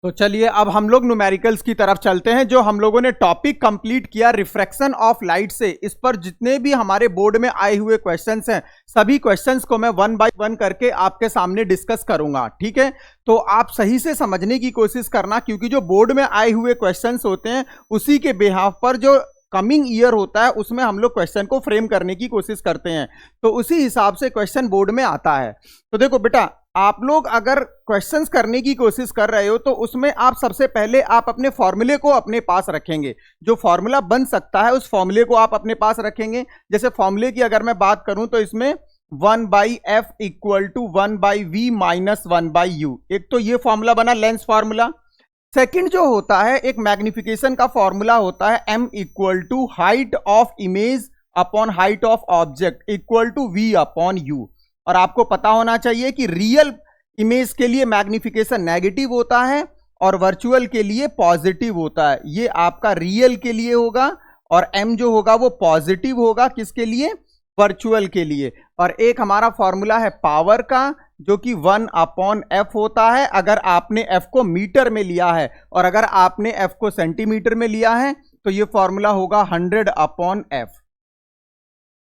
तो चलिए अब हम लोग न्यूमेरिकल्स की तरफ चलते हैं। जो हम लोगों ने टॉपिक कंप्लीट किया रिफ्रैक्शन ऑफ लाइट से, इस पर जितने भी हमारे बोर्ड में आए हुए क्वेश्चंस हैं, सभी क्वेश्चंस को मैं 1 बाय 1 करके आपके सामने डिस्कस करूंगा। ठीक है, तो आप सही से समझने की कोशिश करना, क्योंकि जो बोर्ड में आए हुए क्वेश्चंस होते हैं उसी के बिहाफ पर जो कमिंग ईयर होता है उसमें हम लोग क्वेश्चन को फ्रेम करने की कोशिश करते हैं, तो उसी हिसाब से क्वेश्चन बोर्ड में आता है। तो देखो बेटा, आप लोग अगर क्वेश्चंस करने की कोशिश कर रहे हो तो उसमें आप सबसे पहले आप अपने फॉर्मूले को अपने पास रखेंगे। जो फॉर्मूला बन सकता है उस फॉर्मूले को आप अपने पास रखेंगे। जैसे फॉर्मूले की अगर मैं बात करूं तो इसमें 1/f equal to 1/v minus 1/u, एक तो ये फॉर्मूला बना लेंस फॉर्मूला। सेकंड जो होता है एक मैग्निफिकेशन का फॉर्मूला होता है m equal to height of image upon height of object equal to v upon u। और आपको पता होना चाहिए कि रियल इमेज के लिए मैग्निफिकेशन नेगेटिव होता है और वर्चुअल के लिए पॉजिटिव होता है। ये आपका रियल के लिए होगा और m जो होगा वो पॉजिटिव होगा, किसके लिए? वर्चुअल के लिए। और एक हमारा फॉर्मूला है पावर का जो कि 1/f होता है अगर आपने f को मीटर में लिया है, और अगर आपने f को सेंटीमीटर में लिया है तो ये फॉर्मूला होगा 100/f।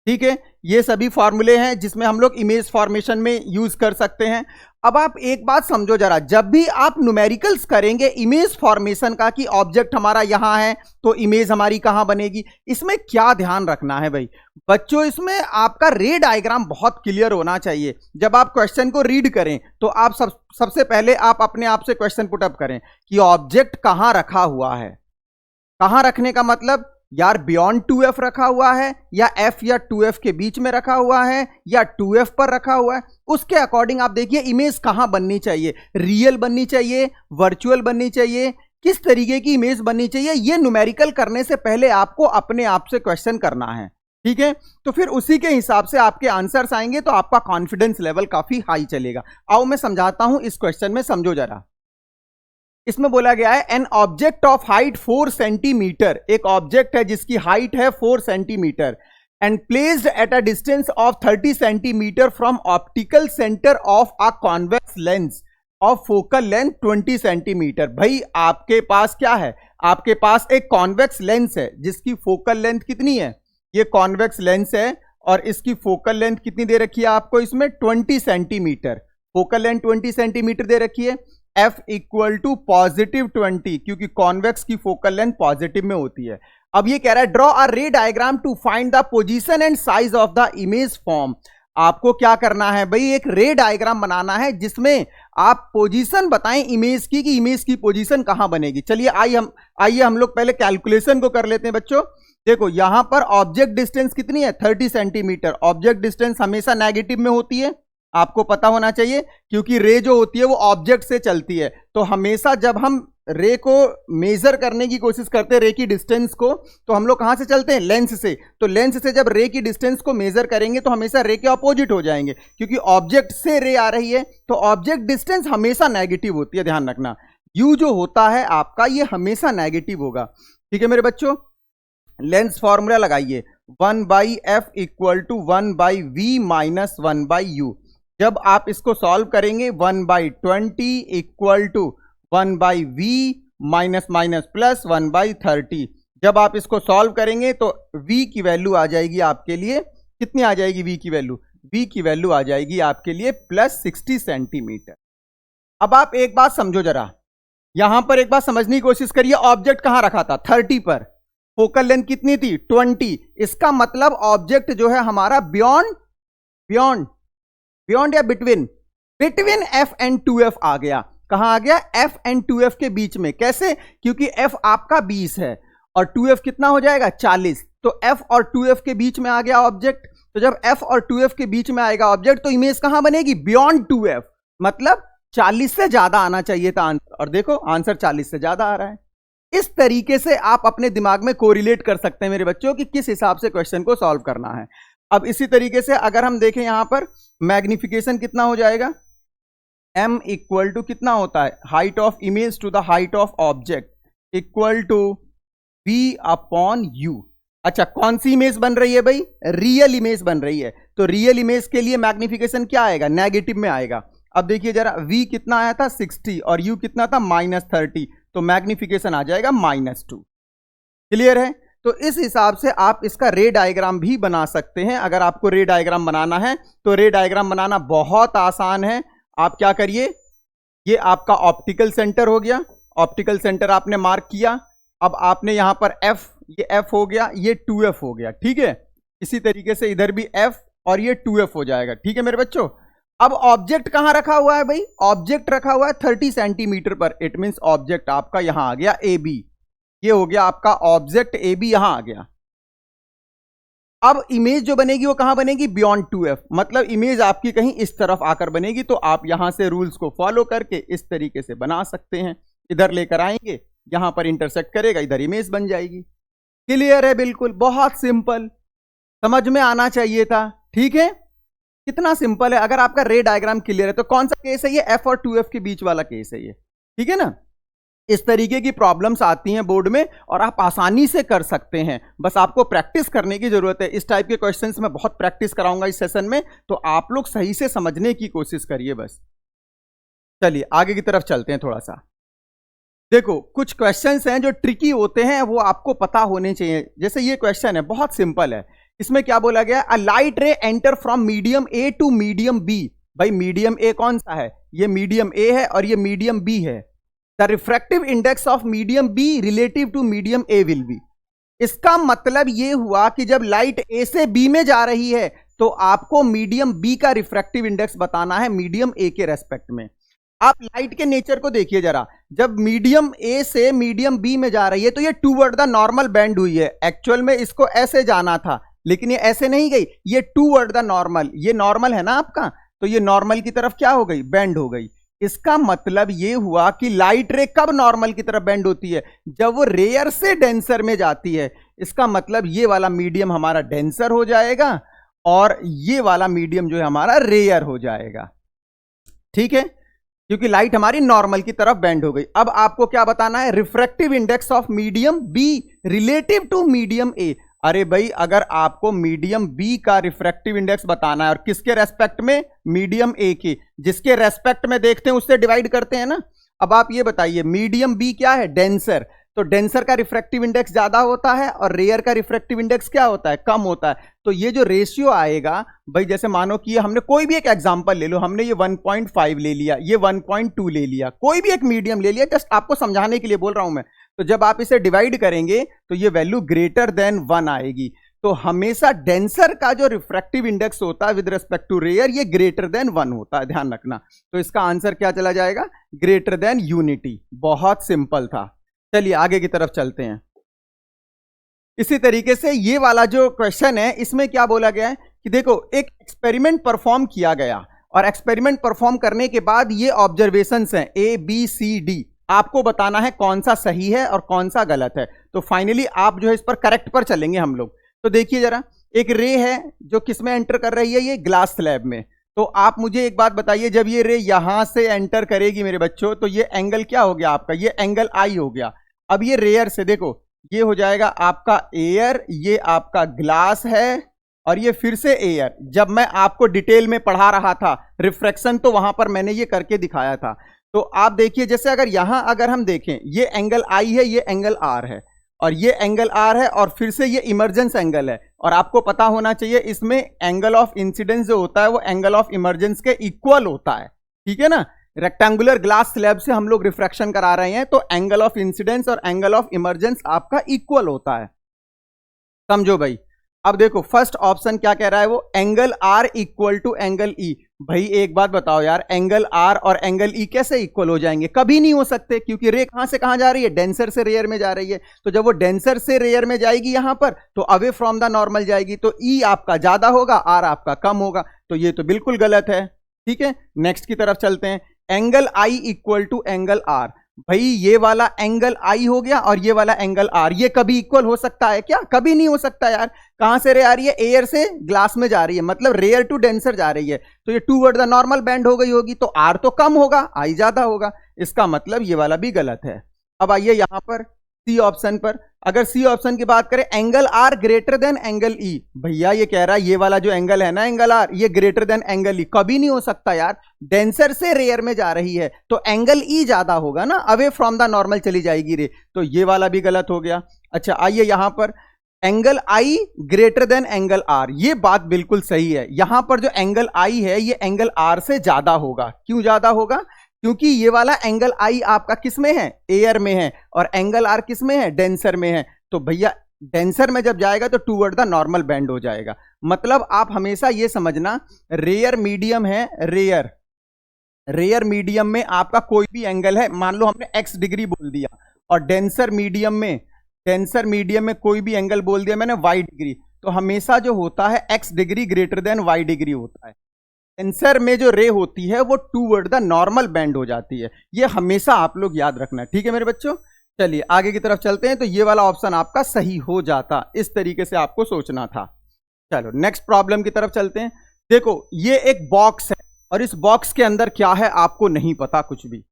ठीक है, ये सभी फॉर्मूले हैं जिसमें हम लोग इमेज फॉर्मेशन में यूज कर सकते हैं। अब आप एक बात समझो जरा, जब भी आप न्यूमेरिकल्स करेंगे इमेज फॉर्मेशन का कि ऑब्जेक्ट हमारा यहां है तो इमेज हमारी कहां बनेगी, इसमें क्या ध्यान रखना है भाई बच्चों? इसमें आपका रे डायग्राम बहुत क्लियर होना चाहिए। जब आप क्वेश्चन को रीड करें तो आप सबसे पहले आप अपने आप से क्वेश्चन पुटअप करें कि ऑब्जेक्ट कहां रखा हुआ है। कहां रखने का मतलब, यार बियॉन्ड 2f रखा हुआ है या f या 2f के बीच में रखा हुआ है या 2f पर रखा हुआ है। उसके अकॉर्डिंग आप देखिए इमेज कहां बननी चाहिए, रियल बननी चाहिए, वर्चुअल बननी चाहिए, किस तरीके की इमेज बननी चाहिए। ये न्यूमेरिकल करने से पहले आपको अपने आप से क्वेश्चन करना है। ठीक है, तो फिर उसी के हिसाब से आपके आंसर्स आएंगे तो आपका कॉन्फिडेंस लेवल काफी हाई चलेगा। आओ मैं समझाता हूं, इस क्वेश्चन में समझो जरा। इसमें बोला गया है an object of height 4 centimetre, एक ऑब्जेक्ट है जिसकी हाइट है 4 centimetre and placed at a distance of 30 centimetre from optical centre of a convex lens of focal length 20 centimetre. भाई आपके पास क्या है? आपके पास एक कॉन्वेक्स लेंस है जिसकी फोकल लेंथ कितनी है? ये कॉन्वेक्स लेंस है और इसकी फोकल लेंथ कितनी दे रखी है आपको? इसमें 20 सेंटीमीटर, फोकल लेंथ 20 सेंटीमीटर दे रखी है। f इक्वल टू पॉजिटिव 20, क्योंकि कॉन्वेक्स की फोकल लेंथ पॉजिटिव में होती है। अब ये कह रहा है draw a ray diagram to find the position and size of the image form. आपको क्या करना है भाई? एक रे डायग्राम बनाना है जिसमें आप पोजीशन बताएं इमेज की, कि इमेज की पोजीशन कहां बनेगी। चलिए आइए हम लोग पहले कैलकुलेशन को कर लेते हैं बच्चों। देखो यहां पर ऑब्जेक्ट डिस्टेंस कितनी है? 30 सेंटीमीटर। ऑब्जेक्ट डिस्टेंस हमेशा नेगेटिव में होती है, आपको पता होना चाहिए, क्योंकि रे जो होती है वो ऑब्जेक्ट से चलती है। तो हमेशा जब हम रे को मेजर करने की कोशिश करते हैं, रे की डिस्टेंस को, तो हम लोग कहां से चलते हैं? लेंस से। तो लेंस से जब रे की डिस्टेंस को मेजर करेंगे तो हमेशा रे के अपोजिट हो जाएंगे, क्योंकि ऑब्जेक्ट से रे आ रही है तो ऑब्जेक्ट डिस्टेंस हमेशा नेगेटिव होती है, ध्यान रखना। यू जो होता है आपका ये हमेशा नेगेटिव होगा। ठीक है मेरे बच्चों, लेंस फॉर्मूला लगाइए 1/f equal to 1/v minus 1/u। जब आप इसको सॉल्व करेंगे 1/20 equal to 1/v minus minus plus 1/30। जब आप इसको सॉल्व करेंगे तो v की वैल्यू आ जाएगी आपके लिए, कितनी आ जाएगी v की वैल्यू? v की वैल्यू आ जाएगी आपके लिए प्लस 60 सेंटीमीटर। अब आप एक बात समझो जरा, यहां पर एक बात समझने की कोशिश करिए। ऑब्जेक्ट कहां रखा था? 30 पर। फोकल लेंथ कितनी थी? 20। इसका मतलब ऑब्जेक्ट जो है हमारा बियॉन्ड या बिटवीन f एंड 2f आ गया। कहां आ गया? f एंड 2f के बीच में। कैसे? क्योंकि f आपका 20 है और 2f कितना हो जाएगा? 40। तो f और 2f के बीच में आ गया ऑब्जेक्ट। तो जब f और 2f के बीच में आएगा ऑब्जेक्ट तो इमेज कहां बनेगी? बियॉन्ड 2f, मतलब 40 से ज्यादा आना चाहिए था आंसर, और देखो आंसर 40 से ज्यादा आ रहा है। इस तरीके से आप अपने दिमाग में कोरिलेट कर सकते हैं मेरे बच्चों कि किस हिसाब से क्वेश्चन को सॉल्व करना है। अब इसी तरीके से अगर हम देखें यहां पर मैग्निफिकेशन कितना हो जाएगा? m इक्वल टू कितना होता है? Height of image to the height of object equal to v upon u। अच्छा, कौन सी इमेज बन रही है भाई? रियल इमेज बन रही है। तो रियल इमेज के लिए मैग्निफिकेशन क्या आएगा? नेगेटिव में आएगा। अब देखिए जरा, V कितना आया था 60 और U कितना था -30, तो मैग्निफिकेशन आ जाएगा -2। क्लियर है? तो इस हिसाब से आप इसका रे डायग्राम भी बना सकते हैं। अगर आपको रे डायग्राम बनाना है तो रे डायग्राम बनाना बहुत आसान है। आप क्या करिए, ये आपका ऑप्टिकल सेंटर हो गया, ऑप्टिकल सेंटर आपने मार्क किया। अब आपने यहां पर F, ये F हो गया, ये 2F हो गया, ठीक है। इसी तरीके से इधर भी F और ये 2F हो जाएगा, ठीक है मेरे बच्चों। अब ऑब्जेक्ट कहां रखा हुआ है भाई? ऑब्जेक्ट रखा हुआ है 30 सेंटीमीटर पर। इट मींस ऑब्जेक्ट आपका यहां आ गया AB, ये हो गया आपका ऑब्जेक्ट AB, यहां आ गया। अब इमेज जो बनेगी वो कहां बनेगी? बियॉन्ड 2F, मतलब इमेज आपकी कहीं इस तरफ आकर बनेगी। तो आप यहां से रूल्स को फॉलो करके इस तरीके से बना सकते हैं। इधर लेकर आएंगे, यहां पर इंटरसेक्ट करेगा, इधर इमेज बन जाएगी। क्लियर है? बिल्कुल, बहुत सिंपल, समझ में आना चाहिए था, ठीक है। कितना सिंपल है। अगर आपका रे डायग्राम क्लियर है तो कौन सा केस है ये? F और 2F के बीच वाला केस है ये, ठीक है ना। इस तरीके की प्रॉब्लम्स आती हैं बोर्ड में और आप आसानी से कर सकते हैं, बस आपको प्रैक्टिस करने की जरूरत है। इस टाइप के क्वेश्चंस में बहुत प्रैक्टिस कराऊंगा इस सेशन में, तो आप लोग सही से समझने की कोशिश करिए बस। चलिए आगे की तरफ चलते हैं थोड़ा सा। देखो, कुछ क्वेश्चंस हैं जो ट्रिकी होते हैं, वो आपको पता होने चाहिए। जैसे ये क्वेश्चन है, बहुत सिंपल है। इसमें क्या बोला गया? A light ray enter from medium A to medium B. भाई मीडियम ए कौन सा है? ये मीडियम ए है और ये मीडियम बी है। The refractive index of medium B relative to medium A will be. इसका मतलब ये हुआ कि जब लाइट ए से बी में जा रही है तो आपको मीडियम बी का रिफ्रैक्टिव इंडेक्स बताना है मीडियम ए के रेस्पेक्ट में। आप लाइट के नेचर को देखिए जरा, जब मीडियम ए से मीडियम बी में जा रही है तो ये टूवर्ड द नॉर्मल बेंड हुई है। एक्चुअल में इसको ऐसे जाना था, लेकिन ये ऐसे नहीं गई, ये टूवर्ड द नॉर्मल। ये नॉर्मल है ना आपका, तो ये नॉर्मल की तरफ क्या हो गई? बेंड हो गई। इसका मतलब ये हुआ कि लाइट रे कब नॉर्मल की तरफ बेंड होती है? जब वो रेयर से डेंसर में जाती है। इसका मतलब ये वाला मीडियम हमारा डेंसर हो जाएगा और ये वाला मीडियम जो है हमारा रेयर हो जाएगा, ठीक है, क्योंकि लाइट हमारी नॉर्मल की तरफ बेंड हो गई। अब आपको क्या बताना है? Refractive index of medium B relative to medium A. अरे भाई, अगर आपको मीडियम बी का रिफ्रैक्टिव इंडेक्स बताना है और किसके रेस्पेक्ट में? मीडियम ए की। जिसके रेस्पेक्ट में देखते हैं उससे डिवाइड करते हैं ना। अब आप ये बताइए, मीडियम बी क्या है? डेंसर। तो डेंसर का रिफ्रैक्टिव इंडेक्स ज्यादा होता है और रेयर का रिफ्रैक्टिव इंडेक्स क्या होता है? कम होता है। तो ये जो रेशियो आएगा भाई, जैसे मानो कि हमने कोई भी एक एग्जांपल ले लो, हमने ये 1.5 ले लिया, ये 1.2 ले लिया, कोई भी एक मीडियम ले लिया, जस्ट आपको समझाने के लिए बोल रहा हूं मैं। तो जब आप इसे डिवाइड करेंगे तो ये वैल्यू ग्रेटर देन 1 आएगी। तो हमेशा डेंसर का जो रिफ्रैक्टिव इंडेक्स होता है विद रिस्पेक्ट टू रेयर, ये ग्रेटर देन 1 होता है, ध्यान रखना। तो इसका आंसर क्या चला जाएगा? Greater than unity. बहुत सिंपल था। चलिए आगे की तरफ चलते हैं। इसी तरीके से ये वाला जो क्वेश्चन है, इसमें क्या बोला गया है कि देखो, एक एक्सपेरिमेंट परफॉर्म किया गया और एक्सपेरिमेंट परफॉर्म करने के बाद ये ऑब्जर्वेशंस हैं ABCD। आपको बताना है कौन सा सही है और कौन सा गलत है। तो फाइनली आप जो है इस पर करेक्ट पर चलेंगे हम लोग। तो देखिए जरा, एक रे है जो किसमें एंटर कर रही है? ये ग्लास स्लैब में। तो आप मुझे एक बात बताइए, जब ये रे यहां से एंटर करेगी मेरे बच्चों, तो ये एंगल क्या हो गया आपका? ये एंगल I हो गया। अब ये रेयर से देखो, ये हो जाएगा आपका एयर, ये आपका ग्लास है और ये फिर से एयर। जब मैं आपको डिटेल में पढ़ा रहा था रिफ्रैक्शन, तो वहां पर मैंने ये करके दिखाया था। तो आप देखिए, जैसे अगर यहां अगर हम देखें, ये एंगल I है, ये एंगल R है और ये एंगल R है और फिर से ये इमर्जेंस एंगल है। और आपको पता होना चाहिए इसमें एंगल ऑफ इंसिडेंस जो होता है वो एंगल ऑफ इमर्जेंस के इक्वल होता है, ठीक है ना। रेक्टेंगुलर ग्लास स्लैब से हम लोग रिफ्रैक्शन करा रहे हैं, तो एंगल ऑफ इंसिडेंस और एंगल ऑफ इमर्जेंस आपका इक्वल होता है, समझो भाई। अब देखो, फर्स्ट ऑप्शन क्या कह रहा है? वो angle R equal to angle E। भाई एक बात बताओ यार, एंगल R और एंगल E कैसे इक्वल हो जाएंगे? कभी नहीं हो सकते, क्योंकि रे कहां से कहां जा रही है? डेंसर से रेयर में जा रही है। तो जब वो डेंसर से रेयर में जाएगी यहां पर, तो अवे फ्रॉम द नॉर्मल जाएगी, तो E आपका ज्यादा होगा, R आपका कम होगा। तो ये तो बिल्कुल गलत है, ठीक है। नेक्स्ट की तरफ चलते हैं। Angle I equal to angle R। भाई ये वाला एंगल I हो गया और ये वाला एंगल R, ये कभी इक्वल हो सकता है क्या? कभी नहीं हो सकता यार। कहां से रे आ रही है? एयर से ग्लास में जा रही है, मतलब रेयर टू डेंसर जा रही है। तो ये टूवर्ड द नॉर्मल बेंड हो गई होगी, तो R तो कम होगा, I ज्यादा होगा। इसका मतलब ये वाला भी गलत है। अब आइए यहां पर, सी ऑप्शन पर। अगर सी ऑप्शन की बात करें, angle R greater than angle E, भैया ये कह रहा है ये वाला जो एंगल है ना एंगल आर, ये ग्रेटर देन एंगल ई, कभी नहीं हो सकता यार, डेंसर से रेयर में जा रही है तो एंगल ई ज्यादा होगा ना, अवे फ्रॉम द नॉर्मल चली जाएगी रे, तो ये वाला भी गलत हो गया। अच्छा आइए यहां पर, angle I greater than angle R, ये बात बिल्कुल सही है। यहां पर जो एंगल आई है ये एंगल आर से ज्यादा होगा। क्यों ज्यादा होगा? क्योंकि ये वाला एंगल आई आपका किस में है? एयर में है, और एंगल आर किस में है? डेंसर में है। तो भैया डेंसर में जब जाएगा तो टूवर्ड द नॉर्मल बेंड हो जाएगा। मतलब आप हमेशा ये समझना, रेयर मीडियम है, रेयर मीडियम में आपका कोई भी एंगल है, मान लो हमने x डिग्री बोल दिया, और डेंसर मीडियम में कोई भी एंगल बोल दिया मैंने y डिग्री, तो हमेशा जो होता है x degree greater than y degree होता है। डेंसर में जो रे होती है वो टूवर्ड द नॉर्मल बेंड हो जाती है, ये हमेशा आप लोग याद रखना। ठीक है मेरे बच्चों, चलिए आगे की तरफ चलते हैं। तो ये वाला ऑप्शन आपका सही हो जाता, इस तरीके से आपको सोचना था। चलो नेक्स्ट प्रॉब्लम की तरफ चलते हैं। देखो ये एक बॉक्स है, और इस बॉक्स के अंदर क्या है आपको नहीं पता कुछ भी।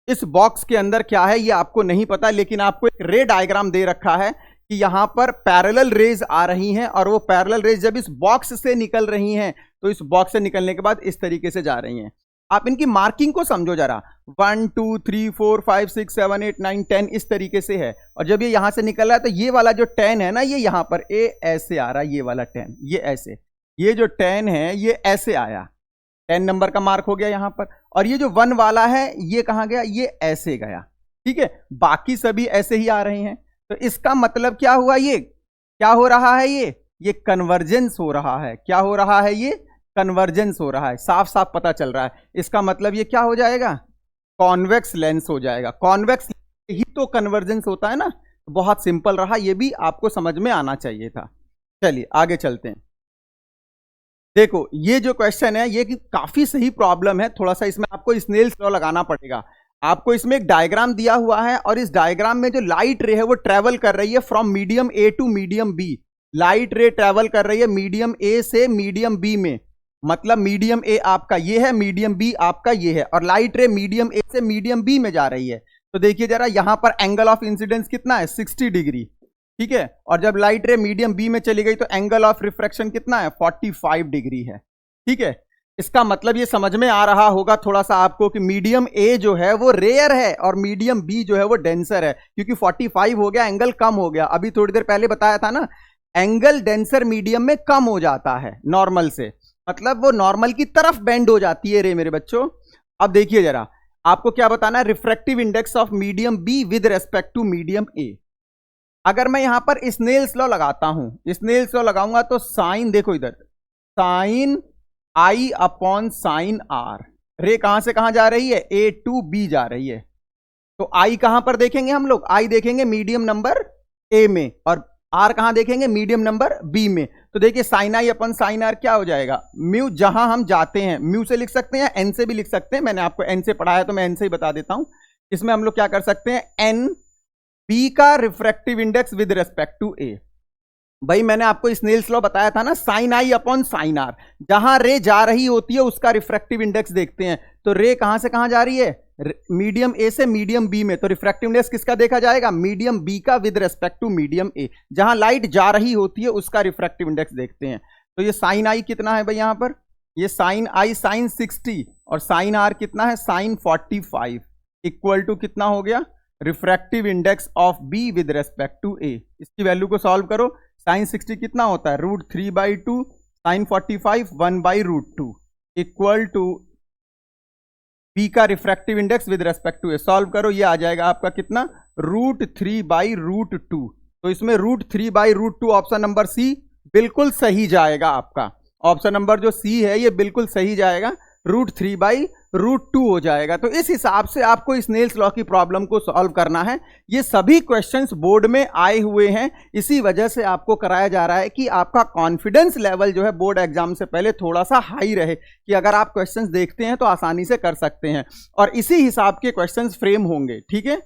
इस बॉक्स के अंदर क्या है ये आपको नहीं पता, लेकिन आपको एक रे डायग्राम दे रखा है कि यहां पर पैरेलल रेज आ रही हैं, और वो पैरेलल रेज जब इस बॉक्स से निकल रही हैं तो इस बॉक्स से निकलने के बाद इस तरीके से जा रही हैं। आप इनकी मार्किंग को समझो जरा, 1 2 3 4 5 6 7 8 9 10 इस तरीके से है, और जब ये यहां से निकल रहा है तो ये वाला जो 10 है ना, ये यहां पर ए ऐसे आ रहा है, ये वाला 10 ये ऐसे, ये जो 10 है ये ऐसे आया, 10 नंबर का मार्क हो गया यहां पर, और ये जो 1 वाला है ये कहां गया? ये ऐसे गया। ठीक है, बाकी सभी ऐसे ही आ रहे हैं, तो इसका मतलब क्या हुआ? ये क्या हो रहा है? ये कन्वर्जेंस हो रहा है। क्या हो रहा है? ये कन्वर्जेंस हो रहा है, साफ साफ पता चल रहा है। इसका मतलब ये क्या हो जाएगा? कॉन्वेक्स लेंस हो जाएगा। कॉन्वेक्स ही तो कन्वर्जेंस होता है ना, तो बहुत सिंपल रहा, ये भी आपको समझ में आना चाहिए था। चलिए आगे चलते हैं। देखो ये जो क्वेश्चन है ये काफी सही प्रॉब्लम है, थोड़ा सा इसमें आपको स्नेल्स लॉ लगाना पड़ेगा। आपको इसमें एक डायग्राम दिया हुआ है, और इस डायग्राम में जो लाइट रे है वो ट्रेवल कर रही है from medium A to medium B. Light ray travel कर रही है मीडियम ए से मीडियम बी में, मतलब मीडियम ए आपका ये है, मीडियम बी आपका ये है, और लाइट रे मीडियम ए से मीडियम बी में जा रही है। तो देखिए जरा, यहां पर एंगल ऑफ इंसिडेंस कितना है? 60 डिग्री। ठीक है, और जब लाइट रे मीडियम बी में चली गई तो एंगल ऑफ रिफ्रैक्शन कितना है? 45 डिग्री है। ठीक है, इसका मतलब ये समझ में आ रहा होगा थोड़ा सा आपको कि मीडियम ए जो है वो रेयर है और मीडियम बी जो है वो डेंसर है, क्योंकि 45 हो गया, एंगल कम हो गया। अभी थोड़ी देर पहले बताया था ना, एंगल डेंसर मीडियम में कम हो जाता है नॉर्मल से, मतलब वो नॉर्मल की तरफ बेंड हो जाती है रे मेरे बच्चों। अब देखिए जरा, आपको क्या बताना है? Refractive index of medium B with respect to medium A. अगर मैं यहां पर स्नेल्स लॉ लगाता हूं, स्नेल्स लॉ लगाऊंगा तो साइन, देखो इधर, साइन आई अपॉन साइन आर, रे कहां से कहां जा रही है? ए टू बी जा रही है। तो आई कहां पर देखेंगे हम लोग? आई देखेंगे मीडियम नंबर ए में, और आर कहां देखेंगे? मीडियम नंबर बी में। तो देखिए sine I upon sine R क्या हो जाएगा? म्यू, जहां हम जाते हैं म्यू से लिख सकते हैं, एन से भी लिख सकते हैं, मैंने आपको एन से पढ़ाया तो मैं एन से ही बता देता हूं। इसमें हम लोग क्या कर सकते हैं? एन बी का refractive index with respect to A. भाई मैंने आपको स्नेल्स लॉ बताया था ना, साइन आई अपॉन साइन आर, जहां रे जा रही होती है उसका रिफ्रैक्टिव इंडेक्स देखते हैं। तो रे कहां से कहां जा रही है? मीडियम ए से मीडियम बी में, तो रिफ्रैक्टिव इंडेक्स किसका देखा जाएगा? मीडियम बी का with respect to medium A. जहां लाइट जा रही होती है उसका रिफ्रैक्टिव इंडेक्स देखते हैं। तो ये साइन आई कितना है भाई यहां पर? ये साइन आई साइन 60, और साइन आर कितना है? साइन 45, इक्वल टू कितना हो गया? Refractive index of B with respect to A. इसकी वैल्यू को सॉल्व करो, साइन 60 कितना होता है? √3/2, साइन 45 1/√2, इक्वल टू बी का refractive index with respect to A. Solve करो, ये आ जाएगा आपका कितना? √3/√2। तो इसमें √3/√2 ऑप्शन नंबर सी बिल्कुल सही जाएगा आपका। ऑप्शन नंबर जो सी है ये बिल्कुल सही जाएगा, √3/√2 हो जाएगा। तो इस हिसाब से आपको स्नेल्स लॉ की प्रॉब्लम को सॉल्व करना है। ये सभी क्वेश्चंस बोर्ड में आए हुए हैं, इसी वजह से आपको कराया जा रहा है कि आपका कॉन्फिडेंस लेवल जो है बोर्ड एग्जाम से पहले थोड़ा सा हाई रहे, कि अगर आप क्वेश्चंस देखते हैं तो आसानी से कर सकते हैं, और इसी हिसाब के क्वेश्चंस फ्रेम होंगे। ठीक है,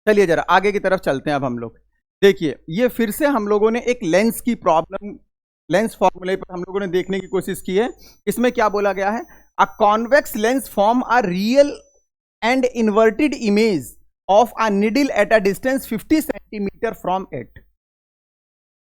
चलिए जरा आगे की तरफ चलते हैं। अब हम लोग देखिए, ये फिर से हम लोगों ने एक लेंस की प्रॉब्लम, लेंस फॉर्मूले पर हम लोगों ने देखने की कोशिश की है। इसमें क्या बोला गया है? अ convex lens form a real and inverted image of a needle at a distance 50 centimetre from it.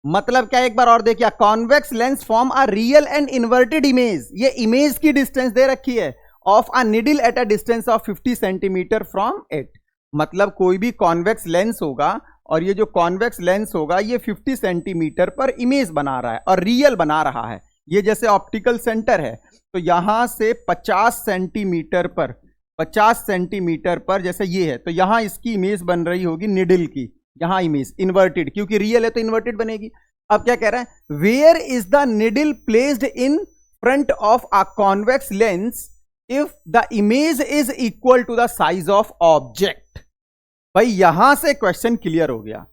मतलब क्या, एक बार और देखिए, convex lens form a real and inverted image. ये इमेज की डिस्टेंस दे रखी है, of a needle at a distance of 50 centimetre from it. मतलब कोई भी कॉन्वेक्स लेंस होगा और ये जो कॉन्वेक्स लेंस होगा ये 50 सेंटीमीटर पर इमेज बना रहा है और रियल बना रहा है। ये जैसे ऑप्टिकल सेंटर है तो यहां से 50 सेंटीमीटर पर जैसे ये है तो यहां इसकी इमेज बन रही होगी निडल की, यहां इमेज इन्वर्टेड, क्योंकि रियल है तो इन्वर्टेड बनेगी। अब क्या कह रहा है, where is the needle placed in front of a convex lens if the image is equal to the size of object. भाई यहां से क्वेश्चन क्लियर हो गया।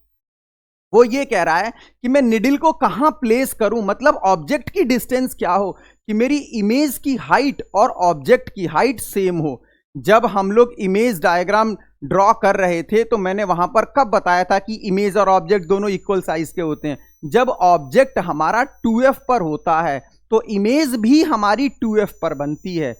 वो ये कह रहा है कि मैं निडल को कहां प्लेस करूं, मतलब ऑब्जेक्ट की डिस्टेंस क्या हो कि मेरी इमेज की हाइट और ऑब्जेक्ट की हाइट सेम हो। जब हम लोग इमेज डायग्राम ड्रॉ कर रहे थे तो मैंने वहां पर कब बताया था कि इमेज और ऑब्जेक्ट दोनों इक्वल साइज के होते हैं, जब ऑब्जेक्ट हमारा 2f पर होता है तो इमेज भी हमारी 2f पर बनती है।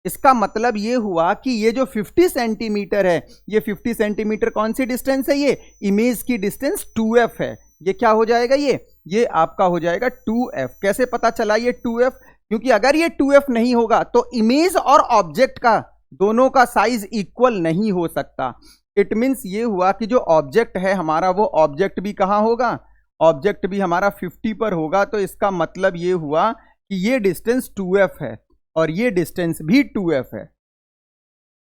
इसका मतलब ये हुआ कि ये जो 50 सेंटीमीटर है, ये 50 सेंटीमीटर कौन सी डिस्टेंस है, ये इमेज की डिस्टेंस 2f है। ये क्या हो जाएगा, ये आपका हो जाएगा 2f। कैसे पता चला ये 2f, क्योंकि अगर ये 2f नहीं होगा तो इमेज और ऑब्जेक्ट का दोनों का साइज इक्वल नहीं हो सकता। इट मींस ये हुआ कि जो ऑब्जेक्ट है हमारा वो ऑब्जेक्ट भी कहां होगा, ऑब्जेक्ट भी हमारा 50 पर होगा। तो इसका मतलब ये हुआ कि ये डिस्टेंस 2f है और ये डिस्टेंस भी 2f है।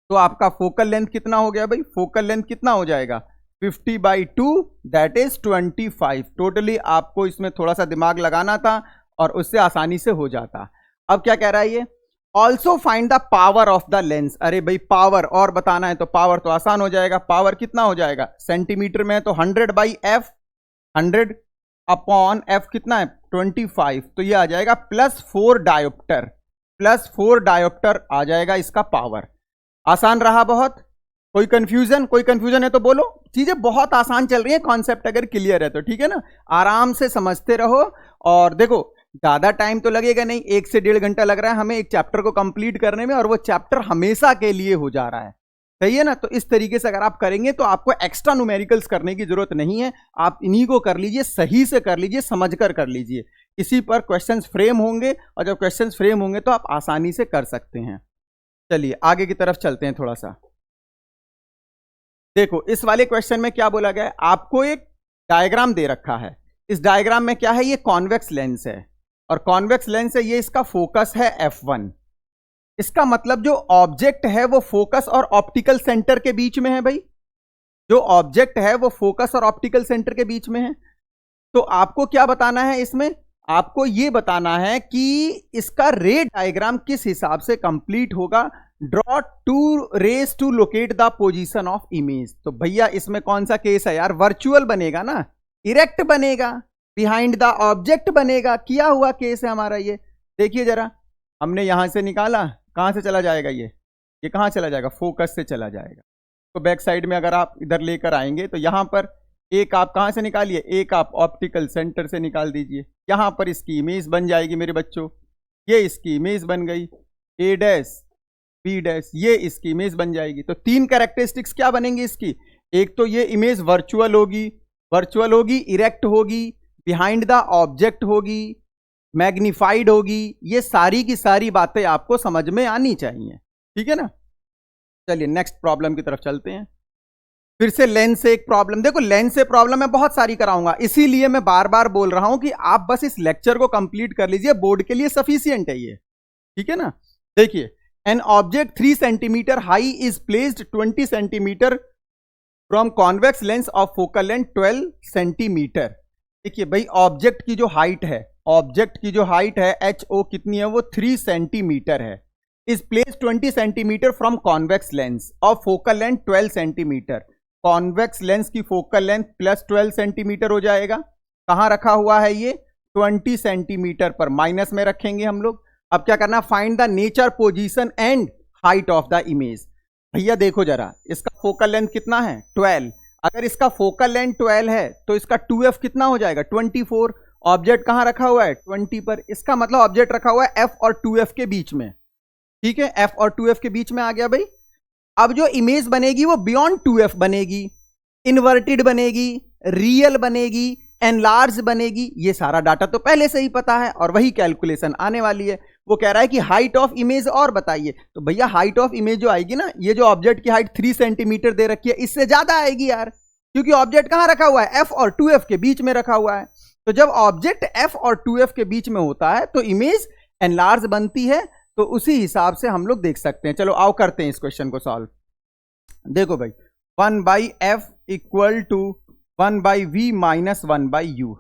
तो आपका फोकल लेंथ कितना हो गया भाई, फोकल लेंथ कितना हो जाएगा 50/2 दैट इज 25। टोटली आपको इसमें थोड़ा सा दिमाग लगाना था और उससे आसानी से हो जाता। अब क्या कह रहा है ये, also find the power of the lens. अरे भाई पावर और बताना है तो पावर तो आसान हो जाएगा। पावर कितना हो जाएगा, सेंटीमीटर में तो 100/f, 100 अपॉन f कितना है 25, तो ये आ जाएगा +4 डायोप्टर, +4 डायोप्टर आ जाएगा इसका पावर। आसान रहा बहुत, कोई कंफ्यूजन है तो बोलो। चीजें बहुत आसान चल रही है, कॉन्सेप्ट अगर क्लियर है तो ठीक है ना, आराम से समझते रहो। और देखो ज्यादा टाइम तो लगेगा नहीं, 1 से 1.5 घंटा लग रहा है हमें एक चैप्टर को कंप्लीट करने में, और वो चैप्टर हमेशा के लिए हो जा रहा है, सही है ना। तो इस तरीके से अगर आप करेंगे तो आपको एक्स्ट्रा न्यूमेरिकल्स करने की जरूरत नहीं है, आप इन्हीं को कर लीजिए, सही से कर लीजिए, समझकर कर लीजिए। इसी पर क्वेश्चंस फ्रेम होंगे और जब क्वेश्चंस फ्रेम होंगे तो आप आसानी से कर सकते हैं। चलिए आगे की तरफ चलते हैं थोड़ा सा। देखो इस वाले क्वेश्चन में क्या बोला गया है, आपको एक डायग्राम दे रखा है। इस डायग्राम में क्या है, ये कॉन्वेक्स लेंस है और कॉन्वेक्स लेंस है, ये इसका फोकस है f1। इसका मतलब जो ऑब्जेक्ट है वो फोकस और ऑप्टिकल सेंटर के बीच में है भाई, जो ऑब्जेक्ट है वो फोकस और ऑप्टिकल सेंटर के बीच में है। तो आपको क्या बताना है इसमें, आपको ये बताना है कि इसका रे डायग्राम किस हिसाब से कंप्लीट होगा। Draw 2 rays to locate the position of image. तो भैया इसमें कौन सा केस है यार, वर्चुअल बनेगा ना, इरेक्ट बनेगा, बिहाइंड द ऑब्जेक्ट बनेगा, किया हुआ केस है हमारा ये। देखिए जरा, हमने यहां से निकाला, कहां से चला जाएगा ये कहां चला जाएगा, फोकस से चला जाएगा। तो बैक साइड में अगर आप इधर लेकर आएंगे तो यहां पर एक आप कहां से निकालिए, एक आप ऑप्टिकल सेंटर से निकाल दीजिए। यहां पर इसकी इमेज बन जाएगी मेरे बच्चों, ये इसकी इमेज बन गई, A डैश B डैश, ये इसकी इमेज बन जाएगी। तो 3 कैरेक्टरिस्टिक्स क्या बनेंगी इसकी, एक तो ये इमेज वर्चुअल होगी, इरेक्ट होगी, बिहाइंड द ऑब्जेक्ट होगी, मैग्निफाइड होगी। ये सारी की सारी बातें आपको समझ में आनी चाहिए, ठीक है ना। चलिए नेक्स्ट प्रॉब्लम की तरफ चलते हैं। फिर से लेंस से एक प्रॉब्लम। देखो लेंस से प्रॉब्लम मैं बहुत सारी कराऊंगा, इसीलिए मैं बार बार बोल रहा हूं कि आप बस इस लेक्चर को कंप्लीट कर लीजिए, बोर्ड के लिए सफिशियंट है ये, ठीक है ना। देखिए, an object 3 centimetre high is placed 20 centimetre from convex lens of focal length 12 centimetre. देखिए भाई ऑब्जेक्ट की जो हाइट है HO कितनी है, वो 3 सेंटीमीटर है। Is place 20 centimetre from convex lens of focal length 12 centimetre. Convex lens की फोकल लेंथ +12 सेंटीमीटर हो जाएगा। कहां रखा हुआ है ये, 20 सेंटीमीटर पर, माइनस में रखेंगे हम लोग। अब क्या करना, find the nature, position and height of the image. भैया देखो जरा, इसका फोकल लेंथ कितना है 12। अगर इसका फोकल लेंथ 12 है तो इसका 2f कितना हो जाएगा 24। ऑब्जेक्ट कहां रखा हुआ है 20 पर, इसका मतलब ऑब्जेक्ट रखा हुआ है f और 2f के बीच में, ठीक है, f और 2f के बीच में आ गया भाई। अब जो इमेज बनेगी वो बियॉन्ड 2f बनेगी, इन्वर्टेड बनेगी, रियल बनेगी, एनलार्ज बनेगी। ये सारा डाटा तो पहले से ही पता है और वही कैलकुलेशन आने वाली है। वो कह रहा है कि हाइट ऑफ इमेज और बताइए, तो भैया हाइट ऑफ इमेज जो आएगी ना, ये जो ऑब्जेक्ट की हाइट 3 सेंटीमीटर दे रखी है, इससे ज्यादा आएगी यार, क्योंकि ऑब्जेक्ट कहां रखा हुआ है, f और 2f के बीच में रखा हुआ है। तो जब ऑब्जेक्ट f और 2f के बीच में होता है तो इमेज एनलार्ज बनती है। तो उसी हिसाब से हम लोग देख सकते हैं। चलो आओ करते हैं इस क्वेश्चन को सॉल्व। देखो भाई, 1/f equal to 1/v minus 1/u।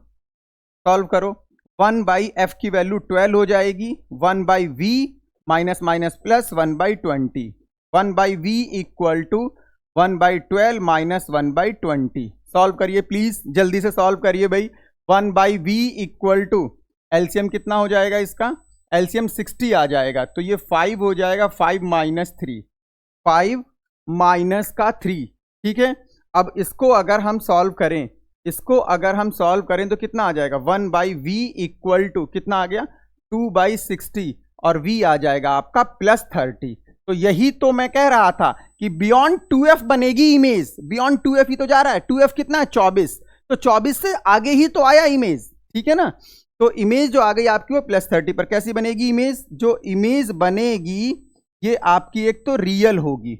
Solve करो। 1/f की वैल्यू 12 हो जाएगी, 1/v minus minus plus 1/20। 1/v equal to 1/12 minus 1/20। Solve करिए प्लीज, जल्दी से सॉल्व करिए भाई। 1/v इक्वल टू एलसीएम कितना हो जाएगा इसका, एलसीएम 60 आ जाएगा, तो ये 5 हो जाएगा, 5 माइनस 3, 5 माइनस का 3। ठीक है, अब इसको अगर हम सॉल्व करें, इसको अगर हम सॉल्व करें तो कितना आ जाएगा, 1/v इक्वल टू कितना आ गया, 2/60 और v आ जाएगा आपका +30। तो यही तो मैं कह रहा था कि बियॉन्ड 2f बनेगी इमेज, बियॉन्ड 2f ही तो जा रहा है। 2f कितना है, 24, तो 24 से आगे ही तो आया इमेज। ठीक है ना, तो इमेज जो आ गई आपकी वो +30 पर कैसी बनेगी इमेज, जो इमेज बनेगी ये आपकी एक तो रियल होगी,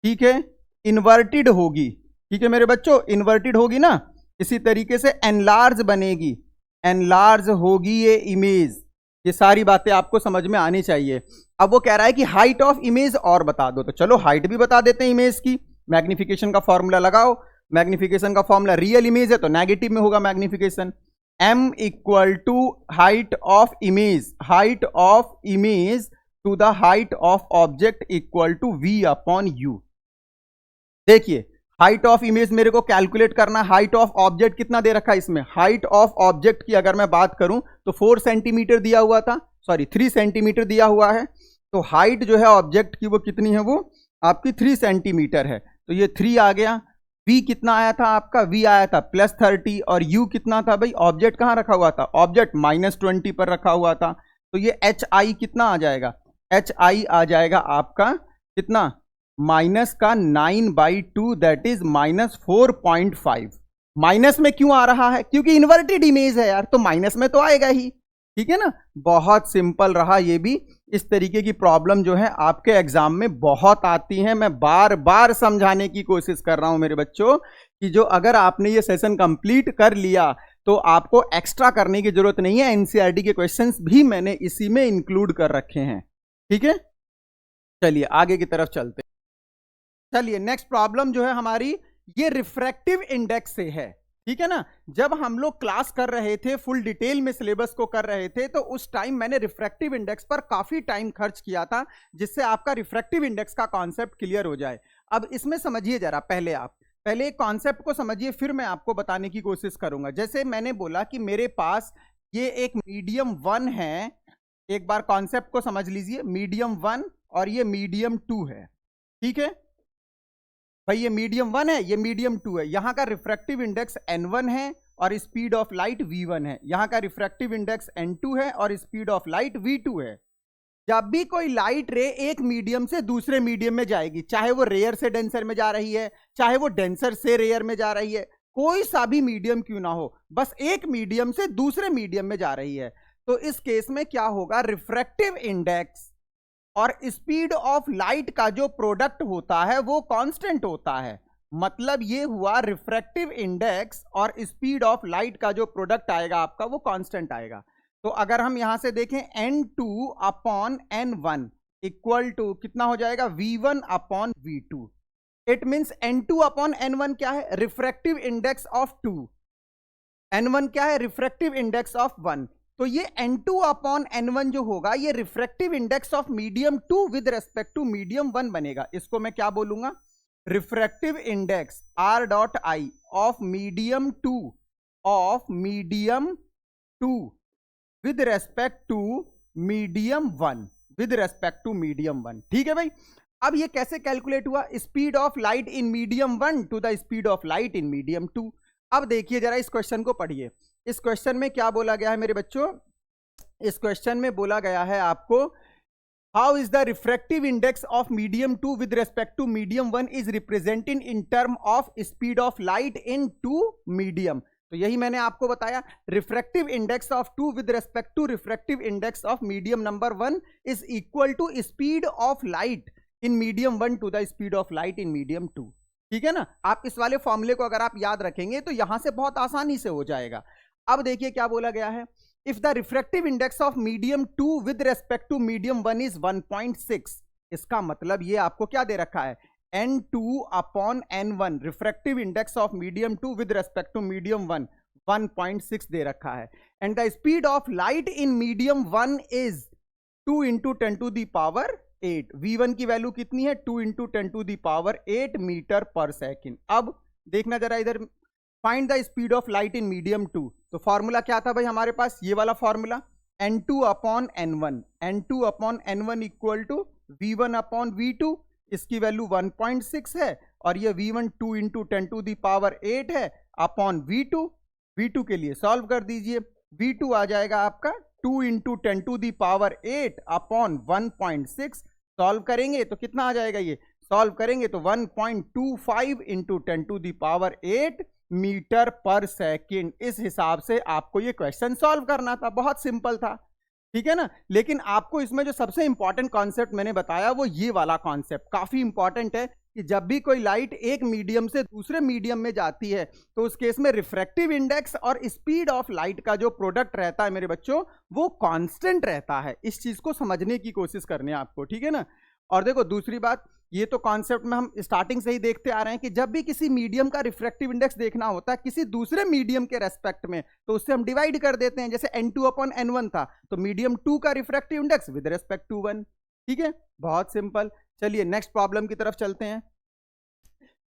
ठीक है, इन्वर्टेड होगी, ठीक है मेरे बच्चों, इन्वर्टेड होगी ना। इसी तरीके से एनलार्ज बनेगी, एनलार्ज होगी ये इमेज। ये सारी बातें आपको समझ में आनी चाहिए। अब वो कह रहा है कि हाइट ऑफ इमेज और बता दो, तो चलो हाइट भी बता देते हैं इमेज की। मैग्निफिकेशन का फॉर्मूला लगाओ। मैग्निफिकेशन का फॉर्मूला, रियल इमेज है तो नेगेटिव में होगा magnification. m equal to height of image, height of image to the height of object equal to v upon u। देखिए हाइट ऑफ इमेज मेरे को कैलकुलेट करना, हाइट ऑफ ऑब्जेक्ट कितना दे रखा है इसमें, हाइट ऑफ ऑब्जेक्ट की अगर मैं बात करूं तो 4 सेंटीमीटर दिया हुआ था, सॉरी 3 सेंटीमीटर दिया हुआ है। तो हाइट जो है ऑब्जेक्ट की वो कितनी है, वो आपकी 3 सेंटीमीटर है, तो ये 3 आ गया। v कितना आया था आपका, v आया था +30 और u कितना था भाई, ऑब्जेक्ट कहां रखा हुआ था, ऑब्जेक्ट -20 पर रखा हुआ था। तो ये hi कितना आ जाएगा, hi आ जाएगा आपका कितना, माइनस का 9/2 दैट इज -4.5। माइनस में क्यों आ रहा है, क्योंकि इन्वर्टेड इमेज है यार, तो माइनस में तो आएगा ही। ठीक है ना, बहुत सिंपल रहा ये भी। इस तरीके की प्रॉब्लम जो है आपके एग्जाम में बहुत आती हैं। मैं बार बार समझाने की कोशिश कर रहा हूं मेरे बच्चों कि जो अगर आपने ये सेशन कंप्लीट कर लिया तो आपको एक्स्ट्रा करने की जरूरत नहीं है। एनसीईआरटी के क्वेश्चंस भी मैंने इसी में इंक्लूड कर रखे हैं। ठीक है, चलिए आगे की तरफ चलते हैं। चलिए नेक्स्ट प्रॉब्लम जो है हमारी, ये रिफ्रैक्टिव इंडेक्स से है। ठीक है ना, जब हम लोग क्लास कर रहे थे, फुल डिटेल में सिलेबस को कर रहे थे, तो उस टाइम मैंने रिफ्रैक्टिव इंडेक्स पर काफी टाइम खर्च किया था, जिससे आपका रिफ्रैक्टिव इंडेक्स का कॉन्सेप्ट क्लियर हो जाए। अब इसमें समझिए जरा, पहले एक कॉन्सेप्ट को समझिए, फिर मैं आपको बताने की कोशिश करूंगा। जैसे मैंने बोला कि मेरे पास ये एक मीडियम 1 है, एक बार कॉन्सेप्ट को समझ लीजिए, मीडियम 1 और ये मीडियम 2 है। ठीक है भाई, ये मीडियम 1 है, ये मीडियम 2 है। यहां का रिफ्रैक्टिव इंडेक्स n1 है और स्पीड ऑफ लाइट v1 है। यहां का रिफ्रैक्टिव इंडेक्स n2 है और स्पीड ऑफ लाइट v2 है। जब भी कोई लाइट रे एक मीडियम से दूसरे मीडियम में जाएगी, चाहे वो रेयर से डेंसर में जा रही है, चाहे वो डेंसर से रेयर में जा रही है, कोई सा भी मीडियम क्यों ना हो, बस एक मीडियम से दूसरे मीडियम में जा रही है, तो इस केस में क्या होगा, रिफ्रैक्टिव इंडेक्स और स्पीड ऑफ लाइट का जो प्रोडक्ट होता है वो कांस्टेंट होता है। मतलब ये हुआ रिफ्रैक्टिव इंडेक्स और स्पीड ऑफ लाइट का जो प्रोडक्ट आएगा आपका वो कांस्टेंट आएगा। तो अगर हम यहां से देखें n2 upon n1 equal to कितना हो जाएगा, v1 upon v2। It means n2 upon n1 क्या है, रिफ्रैक्टिव इंडेक्स ऑफ 2, n1 क्या है, रिफ्रैक्टिव इंडेक्स ऑफ 1। तो ये n2 अपॉन n1 जो होगा ये refractive index of medium 2 with respect to medium 1 बनेगा। इसको मैं क्या बोलूंगा, refractive index r.i of medium 2 with respect to medium 1, with respect to medium 1। ठीक है भाई, अब ये कैसे कैलकुलेट हुआ, speed of light in medium 1 to the speed of light in medium 2। अब देखिए जरा इस क्वेश्चन को पढ़िए। इस क्वेश्चन में क्या बोला गया है मेरे बच्चों, इस क्वेश्चन में बोला गया है आपको how is the refractive index of medium 2 with respect to medium 1 is represented in term of speed of light in two medium. तो यही मैंने आपको बताया, refractive index of 2 with respect to refractive index of medium number 1 is equal to speed of light in medium 1 to the speed of light in medium 2। ठीक है ना, आप इस वाले फॉर्मूले को अगर आप याद रखेंगे तो यहां से बहुत आसानी से हो जाएगा। अब देखिए क्या बोला गया है, if the refractive index of medium 2 with respect to medium 1 is 1.6, इसका मतलब ये आपको क्या दे रखा है, n2 upon n1, refractive index of medium 2 with respect to medium 1 1.6 दे रखा है। And the speed of light in medium 1 is 2 into 10 to the power 8। v1 की वैल्यू कितनी है, 2 into 10 to the power 8 meter पर सेकेंड। अब देखना जरा इधर, find the speed of light in medium 2। तो फॉर्मूला क्या था भाई हमारे पास, ये वाला formula, n2 upon n1, n2 upon n1 equal to v1 upon v2। इसकी वैल्यू 1.6 है और ये v1 2 into 10 to the power 8 है अपॉन v2। v2 के लिए सॉल्व कर दीजिए, v2 आ जाएगा आपका 2 into 10 to the power 8 upon 1.6। Solve करेंगे तो कितना आ जाएगा, ये सॉल्व करेंगे तो 1.25 into 10 to the power 8 meter पर सेकेंड। इस हिसाब से आपको ये क्वेश्चन सॉल्व करना था, बहुत सिंपल था। ठीक है ना, लेकिन आपको इसमें जो सबसे इंपॉर्टेंट कॉन्सेप्ट मैंने बताया वो ये वाला कॉन्सेप्ट काफी इंपॉर्टेंट है कि जब भी कोई लाइट एक मीडियम से दूसरे मीडियम में जाती है तो उस केस में रिफ्रैक्टिव इंडेक्स और स्पीड ऑफ लाइट का जो प्रोडक्ट रहता है मेरे बच्चों वो कांस्टेंट रहता है। इस चीज को समझने की कोशिश करनी है आपको, ठीक है ना। और देखो दूसरी बात, ये तो कॉन्सेप्ट में हम स्टार्टिंग से ही देखते आ रहे हैं कि जब भी किसी मीडियम का रिफ्रैक्टिव इंडेक्स देखना होता है किसी दूसरे मीडियम के रेस्पेक्ट में तो उससे हम डिवाइड कर देते हैं। जैसे n2 अपॉन n1 था तो मीडियम 2 का refractive index with respect to 1। ठीक है, बहुत सिंपल। चलिए नेक्स्ट प्रॉब्लम की तरफ चलते हैं।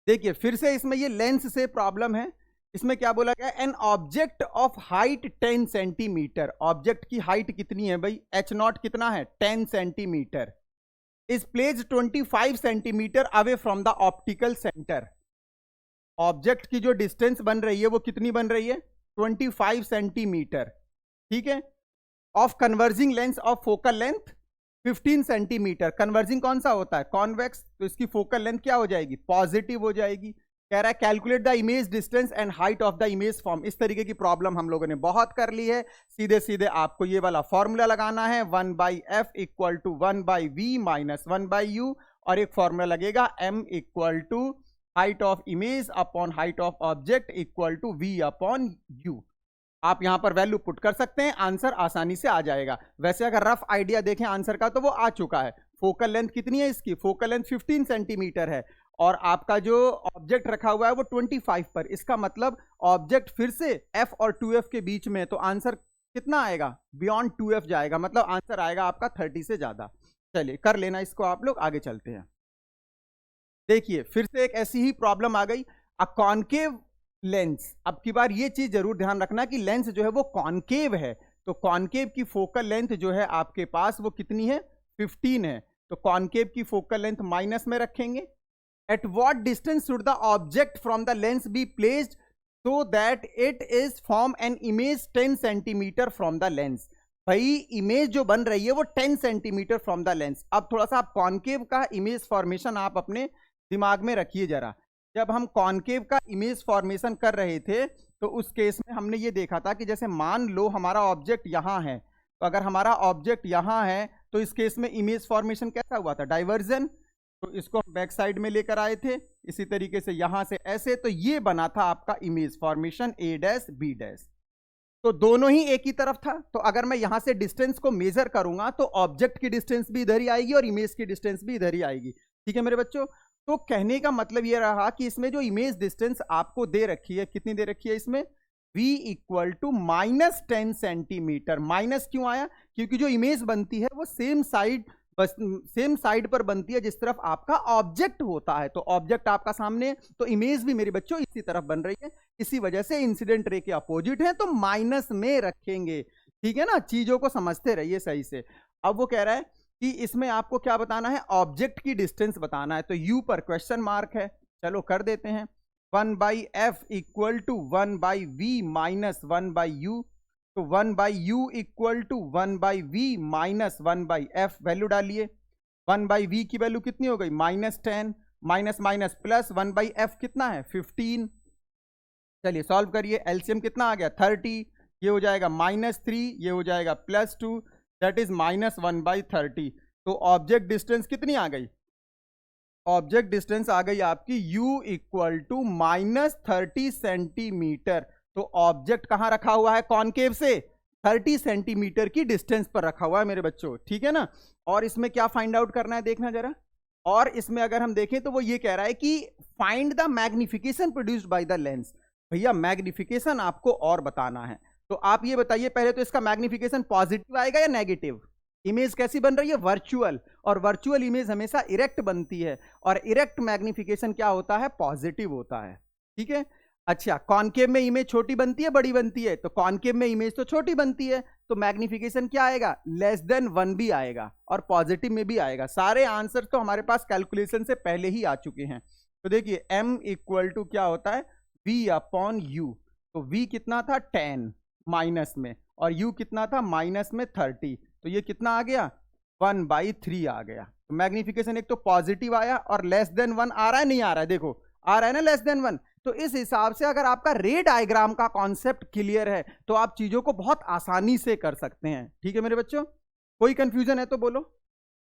देखिए फिर से इसमें ये लेंस से प्रॉब्लम है। इसमें क्या बोला गया, an object of height 10 centimetre. Object की हाइट कितनी है भाई, h0 कितना है 10 centimetre, is placed 25 centimetre away from the optical centre. Object की जो डिस्टेंस बन रही है वो कितनी बन रही है 25 सेंटीमीटर। ठीक है, of converging lens of focal length 15 centimetre. Converging कौन सा होता है, कॉन्वेक्स, तो इसकी फोकल लेंथ क्या हो जाएगी, पॉजिटिव हो जाएगी। कह रहा है calculate the image distance and height of the image form. इस तरीके की प्रॉब्लम हम लोगों ने बहुत कर ली है। सीधे सीधे आपको ये वाला फॉर्मूला लगाना है 1/f equal to 1/v minus 1/u, और एक फॉर्मूला लगेगा m equal to height of image upon height of object equal to v upon u। आप यहां पर वैल्यू पुट कर सकते हैं, आंसर आसानी से आ जाएगा। वैसे अगर रफ आइडिया देखें आंसर का तो वो आ चुका है। फोकल लेंथ कितनी है इसकी, फोकल लेंथ 15 सेंटीमीटर है और आपका जो ऑब्जेक्ट रखा हुआ है वो 25 पर। इसका मतलब ऑब्जेक्ट फिर से f और 2f के बीच में, तो आंसर कितना आएगा, बियॉन्ड 2f जाएगा, मतलब आंसर आएगा आपका 30 से ज्यादा। चलिए कर लेना इसको आप लोग, आगे चलते हैं। देखिए फिर से एक ऐसी ही प्रॉब्लम आ गई, अ कॉनकेव लेंस। अब की बार ये चीज जरूर ध्यान रखना कि लेंस जो है वो कॉनकेव है, तो कॉनकेव की फोकल लेंथ जो है आपके पास वो कितनी है 15 है, तो कॉनकेव की फोकल लेंथ माइनस में रखेंगे। At what distance should the object from the lens be placed so that it is form an image 10 centimetre from the lens. भाई इमेज जो बन रही है वो 10 सेंटीमीटर फ्रॉम द लेंस। अब थोड़ा सा आप कॉनकेव का इमेज फॉर्मेशन आप अपने दिमाग में रखिए जरा। जब हम कॉनकेव का इमेज फॉर्मेशन कर रहे थे तो उस केस में हमने ये देखा था कि जैसे मान लो हमारा ऑब्जेक्ट यहां है, तो अगर हमारा ऑब्जेक्ट यहां है तो इस केस में इमेज फॉर्मेशन कैसा हुआ था, डाइवर्जन। तो इसको हम बैक साइड में लेकर आए थे, इसी तरीके से यहां से ऐसे, तो ये बना था आपका image formation a dash b dash. तो दोनों ही एक ही तरफ था, तो अगर मैं यहां से डिस्टेंस को मेजर करूंगा तो ऑब्जेक्ट की डिस्टेंस भी इधर ही आएगी और इमेज की डिस्टेंस भी इधर ही आएगी। ठीक है मेरे बच्चों, तो कहने का मतलब यह रहा कि इसमें जो इमेज डिस्टेंस आपको दे रखी है, कितनी दे रखी है इसमें, v equal to -10 centimetre. Minus क्यों आया, क्योंकि जो इमेज बनती है वो सेम साइड पर बनती है जिस तरफ आपका ऑब्जेक्ट होता है। तो ऑब्जेक्ट आपका सामने, तो इमेज भी मेरे बच्चों इसी तरफ बन रही है, इसी वजह से इंसिडेंट रे के अपोजिट है तो माइनस में रखेंगे। ठीक है ना, चीजों को समझते रहिए सही से। अब वो कह रहा है कि इसमें आपको क्या बताना है, ऑब्जेक्ट की डिस्टेंस बताना है, तो u पर क्वेश्चन मार्क है। चलो कर देते हैं, 1/f equal to 1/v minus 1/u, तो 1/u equal to 1/v minus 1/f, value डालिए 1/v की वैल्यू कितनी हो गई -10, माइनस माइनस प्लस 1/f कितना है 15। चलिए सॉल्व करिए, एलसीएम कितना आ गया 30, ये हो जाएगा -3, ये हो जाएगा +2, दैट इज -1/30। तो ऑब्जेक्ट डिस्टेंस कितनी आ गई, ऑब्जेक्ट डिस्टेंस आ गई आपकी u = -30 सेंटीमीटर। तो ऑब्जेक्ट कहां रखा हुआ है, कॉनकेव से 30 सेंटीमीटर की डिस्टेंस पर रखा हुआ है मेरे बच्चों, ठीक है ना। और इसमें क्या फाइंड आउट करना है देखना जरा, और इसमें अगर हम देखें तो वो ये कह रहा है कि find the magnification produced by the lens. भैया मैग्निफिकेशन आपको और बताना है, तो आप ये बताइए पहले तो इसका मैग्निफिकेशन पॉजिटिव आएगा या नेगेटिव। इमेज कैसी बन रही है, वर्चुअल, और वर्चुअल इमेज हमेशा इरेक्ट बनती है, और इरेक्ट मैग्निफिकेशन क्या होता है, पॉजिटिव होता है, ठीक है। अच्छा, कॉनकेव में इमेज छोटी बनती है बड़ी बनती है, तो कॉनकेव में इमेज तो छोटी बनती है, तो मैग्निफिकेशन क्या आएगा, <1 भी आएगा, और पॉजिटिव में भी आएगा। सारे आंसर तो हमारे पास कैलकुलेशन से पहले ही आ चुके हैं। तो देखिए m = क्या होता है v/u, तो v कितना था 10 माइनस में, और u कितना था माइनस में 30, तो ये कितना आ गया 1/3 आ गया। तो मैग्निफिकेशन एक तो पॉजिटिव आया, और <1 आ रहा है नहीं आ रहा है, देखो आ रहा है ना <1। तो इस हिसाब से अगर आपका रे डायग्राम का कॉन्सेप्ट क्लियर है तो आप चीजों को बहुत आसानी से कर सकते हैं, ठीक है मेरे बच्चों। कोई कंफ्यूजन है तो बोलो,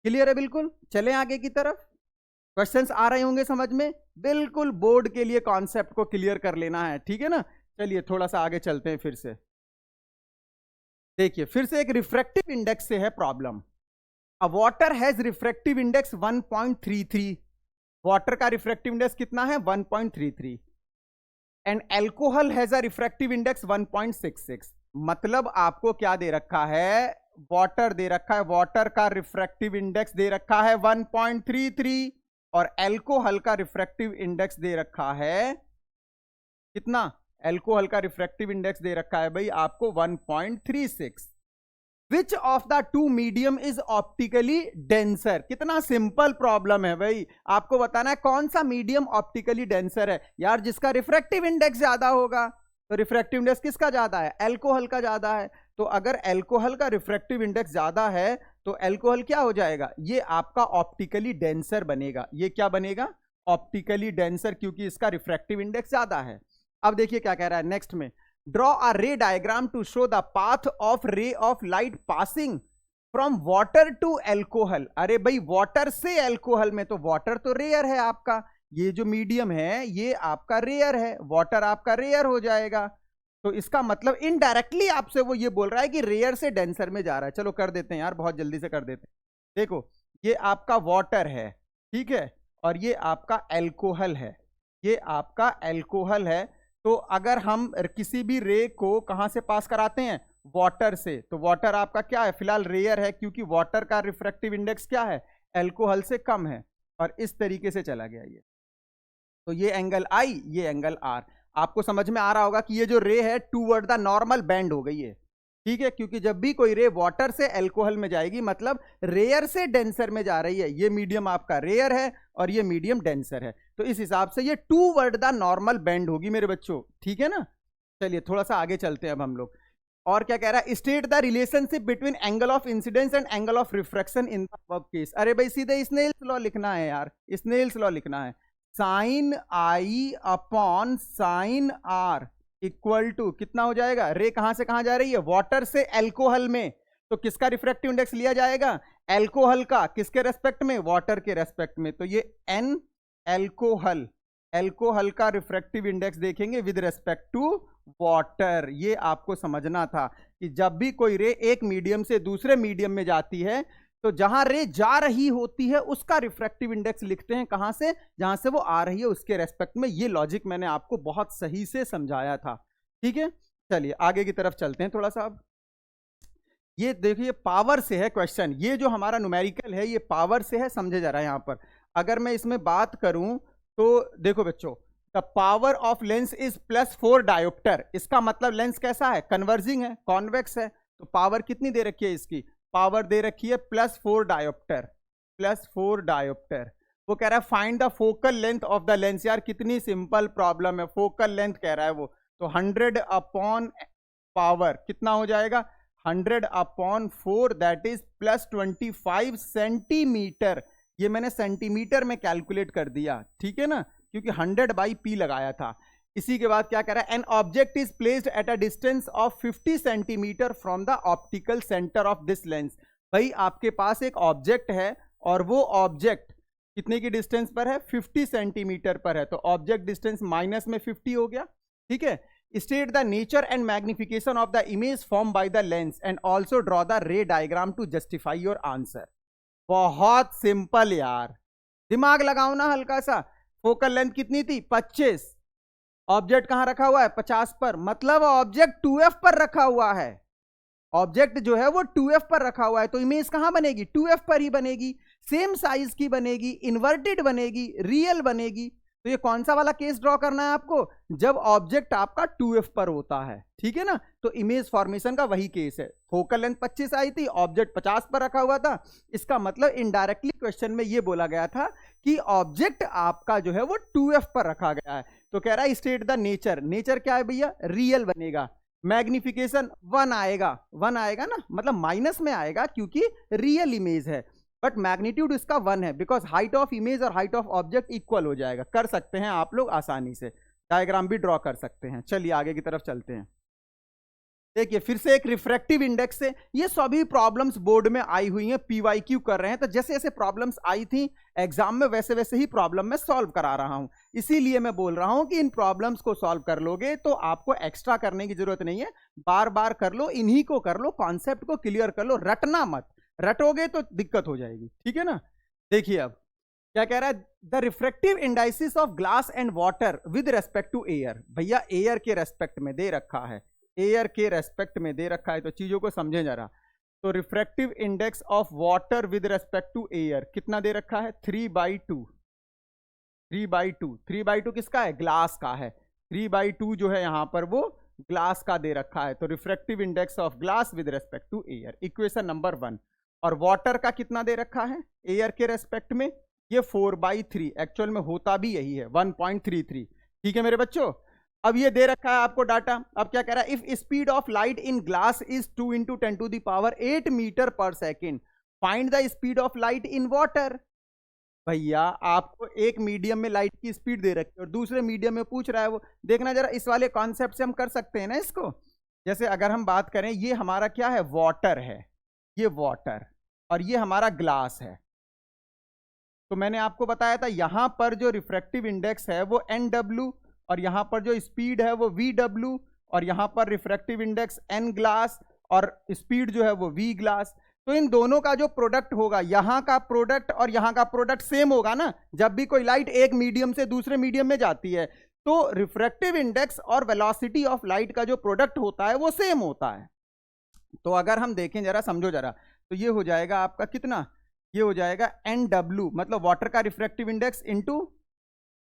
क्लियर है बिल्कुल। चलें आगे की तरफ, क्वेश्चंस आ रहे होंगे समझ में, बिल्कुल बोर्ड के लिए कॉन्सेप्ट को क्लियर कर लेना है, ठीक है ना। चलिए थोड़ा सा आगे चलते हैं फिर से। देखिए फिर से एक रिफ्रैक्टिव इंडेक्स से है problem. A water has refractive index 1.33, water का रिफ्रैक्टिव इंडेक्स कितना है 1.33, and alcohol has a refractive index 1.66। मतलब आपको क्या दे रखा है, वाटर दे रखा है, वाटर का रिफ्रैक्टिव इंडेक्स दे रखा है 1.33, और एल्कोहल का रिफ्रैक्टिव इंडेक्स दे रखा है कितना, एल्कोहल का रिफ्रैक्टिव इंडेक्स दे रखा है भाई आपको 1.36। Which of the two medium is optically denser. कितना सिंपल प्रॉब्लम है भाई, आपको बताना है कौन सा मीडियम ऑप्टिकली डेंसर है। यार जिसका रिफ्रैक्टिव इंडेक्स ज्यादा होगा, तो रिफ्रैक्टिव इंडेक्स किसका ज्यादा है, एल्कोहल का ज्यादा है। तो अगर एल्कोहल का रिफ्रैक्टिव इंडेक्स ज्यादा है तो एल्कोहल क्या हो जाएगा, ये आपका ऑप्टिकली डेंसर बनेगा। ये क्या बनेगा, ऑप्टिकली डेंसर, क्योंकि इसका रिफ्रैक्टिव इंडेक्स ज्यादा है। अब देखिए क्या कह रहा है नेक्स्ट में, draw a ray diagram to show the path of ray of light passing from water to alcohol. अरे भाई वाटर से एल्कोहल में, तो वाटर तो रेयर है आपका, ये जो मीडियम है ये आपका रेयर है, वाटर आपका रेयर हो जाएगा। तो इसका मतलब इनडायरेक्टली आपसे वो ये बोल रहा है कि रेयर से डेंसर में जा रहा है। चलो कर देते हैं यार, बहुत जल्दी से कर देते हैं। देखो ये आपका वाटर है, ठीक है, और ये आपका एल्कोहल है, ये आपका एल्कोहल है। तो अगर हम किसी भी रे को कहां से पास कराते हैं, वाटर से, तो वाटर आपका क्या है, फिलहाल रेयर है, क्योंकि वाटर का रिफ्रैक्टिव इंडेक्स क्या है, एल्कोहल से कम है, और इस तरीके से चला गया ये। तो ये एंगल आई, ये एंगल आर। आपको समझ में आ रहा होगा कि ये जो रे है टूवर्ड द नॉर्मल बैंड हो गई है, ठीक है, क्योंकि जब भी कोई रे वाटर से एल्कोहल में जाएगी मतलब रेयर से डेंसर में जा रही है। ये मीडियम आपका रेयर है और ये मीडियम डेंसर है, तो इस हिसाब से ये टूवर्ड द नॉर्मल बैंड होगी मेरे बच्चों, ठीक है ना। चलिए थोड़ा सा आगे चलते हैं अब हम लोग। और क्या कह रहा है, state the relationship between angle of incidence and angle of refraction in the above case. अरे भाई सीधे स्नेल्स लॉ लिखना है यार, स्नेल्स लॉ लिखना है। Sine I upon sine R equal to कितना हो जाएगा, रे कहां से कहां जा रही है, वाटर से एल्कोहल में, तो किसका रिफ्रैक्टिव इंडेक्स लिया जाएगा, एल्कोहल का, किसके रेस्पेक्ट में, वाटर के रेस्पेक्ट में। तो ये एन एल्कोहल, एल्कोहल का रिफ्रैक्टिव इंडेक्स देखेंगे विद रेस्पेक्ट टू वाटर। ये आपको समझना था कि जब भी कोई रे एक मीडियम से दूसरे मीडियम में जाती है तो जहां रे जा रही होती है उसका रिफ्रैक्टिव इंडेक्स लिखते हैं, कहां से, जहां से वो आ रही है उसके रेस्पेक्ट में। ये लॉजिक मैंने आपको बहुत सही से समझाया था, ठीक है। चलिए आगे की तरफ चलते हैं थोड़ा सा। अब ये देखिए पावर से है क्वेश्चन, ये जो हमारा न्यूमेरिकल है ये पावर से है, समझे जा रहा है यहां पर। अगर मैं इसमें बात करूं तो देखो बच्चों, the power of lens is +4 dioptre. इसका मतलब लेंस कैसा है, कन्वर्जिंग है, कॉन्वेक्स है। तो पावर कितनी दे रखी है इसकी, पावर दे रखी है +4 डायोप्टर, +4 डायोप्टर। वो कह रहा है find the focal length of the lens. यार कितनी सिंपल प्रॉब्लम है, फोकल लेंथ कह रहा है वो, तो 100 अपॉन पावर कितना हो जाएगा, 100 अपॉन 4 दैट इज +25 सेंटीमीटर। ये मैंने सेंटीमीटर में कैलकुलेट कर दिया, ठीक है ना, क्योंकि 100/p लगाया था। इसी के बाद क्या कह रहा है, an object is placed at a distance of 50 centimetre from the optical centre of this lens. भाई आपके पास एक ऑब्जेक्ट है और वो ऑब्जेक्ट कितने की डिस्टेंस पर है, 50 सेंटीमीटर पर है, तो ऑब्जेक्ट डिस्टेंस माइनस में 50 हो गया, ठीक है। State the nature and magnification of the image form by the lens and also draw the ray diagram to justify your answer. बहुत सिंपल यार, दिमाग लगाओ ना हल्का सा। फोकल लेंथ कितनी थी, 25। ऑब्जेक्ट कहां रखा हुआ है, 50 पर, मतलब ऑब्जेक्ट 2f पर रखा हुआ है। ऑब्जेक्ट जो है वो 2f पर रखा हुआ है, तो इमेज कहां बनेगी, 2f पर ही बनेगी। सेम साइज की बनेगी, इन्वर्टेड बनेगी, रियल बनेगी। तो ये कौन सा वाला केस ड्रॉ करना है आपको, जब ऑब्जेक्ट आपका 2f पर होता है, ठीक है ना। तो इमेज फॉर्मेशन का वही केस है। फोकल लेंथ 25 आई थी, ऑब्जेक्ट 50 पर रखा हुआ था। इसका मतलब इनडायरेक्टली क्वेश्चन में ये बोला गया था कि ऑब्जेक्ट आपका जो है वो 2f पर रखा गया है। तो कह रहा है स्टेट द नेचर, नेचर क्या है भैया, रियल बनेगा। मैग्निफिकेशन 1 आएगा, 1 आएगा ना, मतलब माइनस में आएगा क्योंकि रियल इमेज है, बट मैग्नीट्यूड इसका 1 है, बिकॉज हाइट ऑफ इमेज और हाइट ऑफ ऑब्जेक्ट इक्वल हो जाएगा। कर सकते हैं आप लोग आसानी से, डायग्राम भी ड्रॉ कर सकते हैं। चलिए आगे की तरफ चलते हैं। देखिए फिर से एक रिफ्रैक्टिव इंडेक्स से, ये सभी प्रॉब्लम्स बोर्ड में आई हुई हैं, पीवाईक्यू कर रहे हैं, तो जैसे जैसे प्रॉब्लम्स आई थी एग्जाम में वैसे वैसे ही प्रॉब्लम में सॉल्व करा रहा हूं। इसीलिए मैं बोल रहा हूं कि इन प्रॉब्लम्स को सॉल्व कर लोगे तो आपको एक्स्ट्रा करने की जरूरत नहीं है, बार बार कर लो, इन्हीं को कर लो, कॉन्सेप्ट को क्लियर कर लो, रटना मत, रटोगे तो दिक्कत हो जाएगी, ठीक है ना। देखिए अब क्या कह रहा है, the refractive indices of glass and water with respect to air. भैया एयर के रेस्पेक्ट में दे रखा है, एयर के रेस्पेक्ट में दे रखा है, तो चीजों को समझे जरा। तो refractive index of water with respect to air कितना दे रखा है, 3/2। 3/2, 3/2 किसका है, ग्लास का है। 3/2 जो है यहां पर वो ग्लास का दे रखा है। तो refractive index of glass with respect to air, equation number 1। और वाटर का कितना दे रखा है एयर के रेस्पेक्ट में, ये 4/3, एक्चुअल में होता भी यही है 1.33, ठीक है मेरे बच्चों। अब ये दे रखा है आपको डाटा। अब क्या कह रहा है, if speed of light in glass is 2 × 10⁸ metre पर second, find the speed of light in water. भैया आपको एक मीडियम में लाइट की स्पीड दे रखी है और दूसरे मीडियम में पूछ रहा है वो, देखना जरा इस वाले कॉन्सेप्ट से हम कर सकते हैं ना इसको। जैसे अगर हम बात करें, ये हमारा क्या है, वाटर है, ये वाटर, और ये हमारा ग्लास है। तो मैंने आपको बताया था यहां पर जो रिफ्रैक्टिव इंडेक्स है वो NW, और यहां पर जो स्पीड है वो VW, और यहां पर रिफ्रैक्टिव इंडेक्स N ग्लास और स्पीड जो है वो V ग्लास। तो इन दोनों का जो प्रोडक्ट होगा, यहां का प्रोडक्ट और यहां का प्रोडक्ट सेम होगा ना। जब भी कोई लाइट एक मीडियम से दूसरे मीडियम में जाती है तो रिफ्रैक्टिव इंडेक्स और वेलोसिटी ऑफ लाइट का जो प्रोडक्ट होता है वो सेम होता है। तो अगर हम देखें जरा, समझो जरा, तो ये हो जाएगा आपका कितना, ये हो जाएगा NW, मतलब वाटर का रिफ्रैक्टिव इंडेक्स इंटू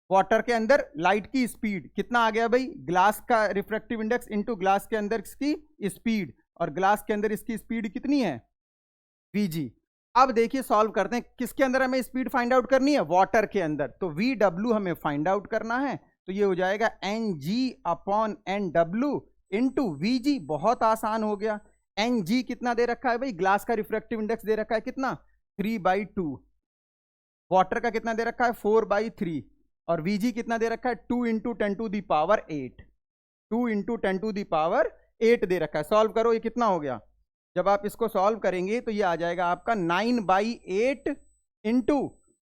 वाटर के अंदर लाइट की स्पीड, कितना आ गया भाई, ग्लास का रिफ्रैक्टिव इंडेक्स इंटू ग्लास के अंदर इसकी स्पीड, और ग्लास के अंदर इसकी स्पीड कितनी है, VG। अब देखिए सॉल्व करते हैं, किसके अंदर हमें स्पीड फाइंड आउट करनी है, वाटर के अंदर, तो VW हमें फाइंड आउट करना है। तो ये हो जाएगा NG/NW इंटू VG, बहुत आसान हो गया। NG कितना दे रखा है भाई, ग्लास का रिफ्रैक्टिव इंडेक्स दे रखा है कितना, 3/2, वाटर का कितना दे रखा है 4/3, और VG कितना दे रखा है 2 × 10⁸, 2 × 10⁸ दे रखा है। सॉल्व करो, ये कितना हो गया, जब आप इसको सॉल्व करेंगे तो ये आ जाएगा आपका 9/8 इंटू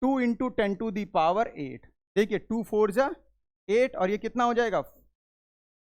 2 × 10⁸। देखिए 2 4 जा 8, और ये कितना हो जाएगा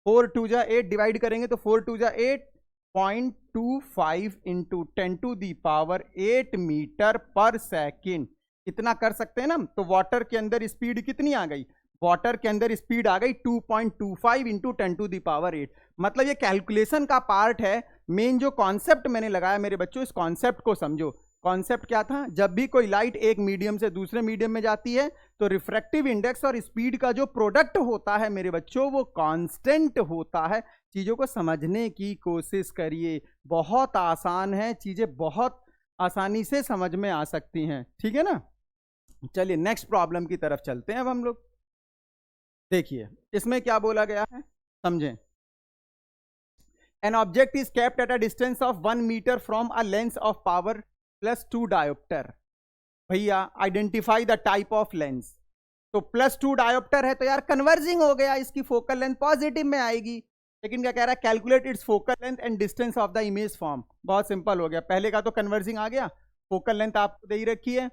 4 2 जा 8, डिवाइड करेंगे तो 4 2 जा 8.25 × 10⁸ मीटर पर सेकेंड, इतना कर सकते हैं ना। तो वाटर के अंदर स्पीड कितनी आ गई, वाटर के अंदर स्पीड आ गई 2.25 × 10⁸। मतलब ये कैलकुलेशन का पार्ट है। मेन जो कॉन्सेप्ट मैंने लगाया मेरे बच्चों, इस कॉन्सेप्ट को समझो। कॉन्सेप्ट क्या था, जब भी कोई लाइट एक मीडियम से दूसरे मीडियम में जाती है तो रिफ्रैक्टिव इंडेक्स और स्पीड का जो प्रोडक्ट होता है मेरे बच्चों वो कांस्टेंट होता है। चीजों को समझने की कोशिश करिए, बहुत आसान है, चीजें बहुत आसानी से समझ में आ सकती हैं, ठीक है ना। चलिए नेक्स्ट प्रॉब्लम की तरफ चलते हैं अब हम लोग। देखिए इसमें क्या बोला गया है, समझें। An object is kept at a distance of 1 meter from a lens of power +2 diopter. भैया identify the type of lens, तो +2 डायोप्टर है तो यार कन्वर्जिंग हो गया, इसकी फोकल लेंथ पॉजिटिव में आएगी। लेकिन क्या कह रहा है, calculate its focal length and distance of the image form. बहुत सिंपल हो गया, पहले का तो कन्वर्जिंग आ गया, फोकल लेंथ आपको दे ही रखी है।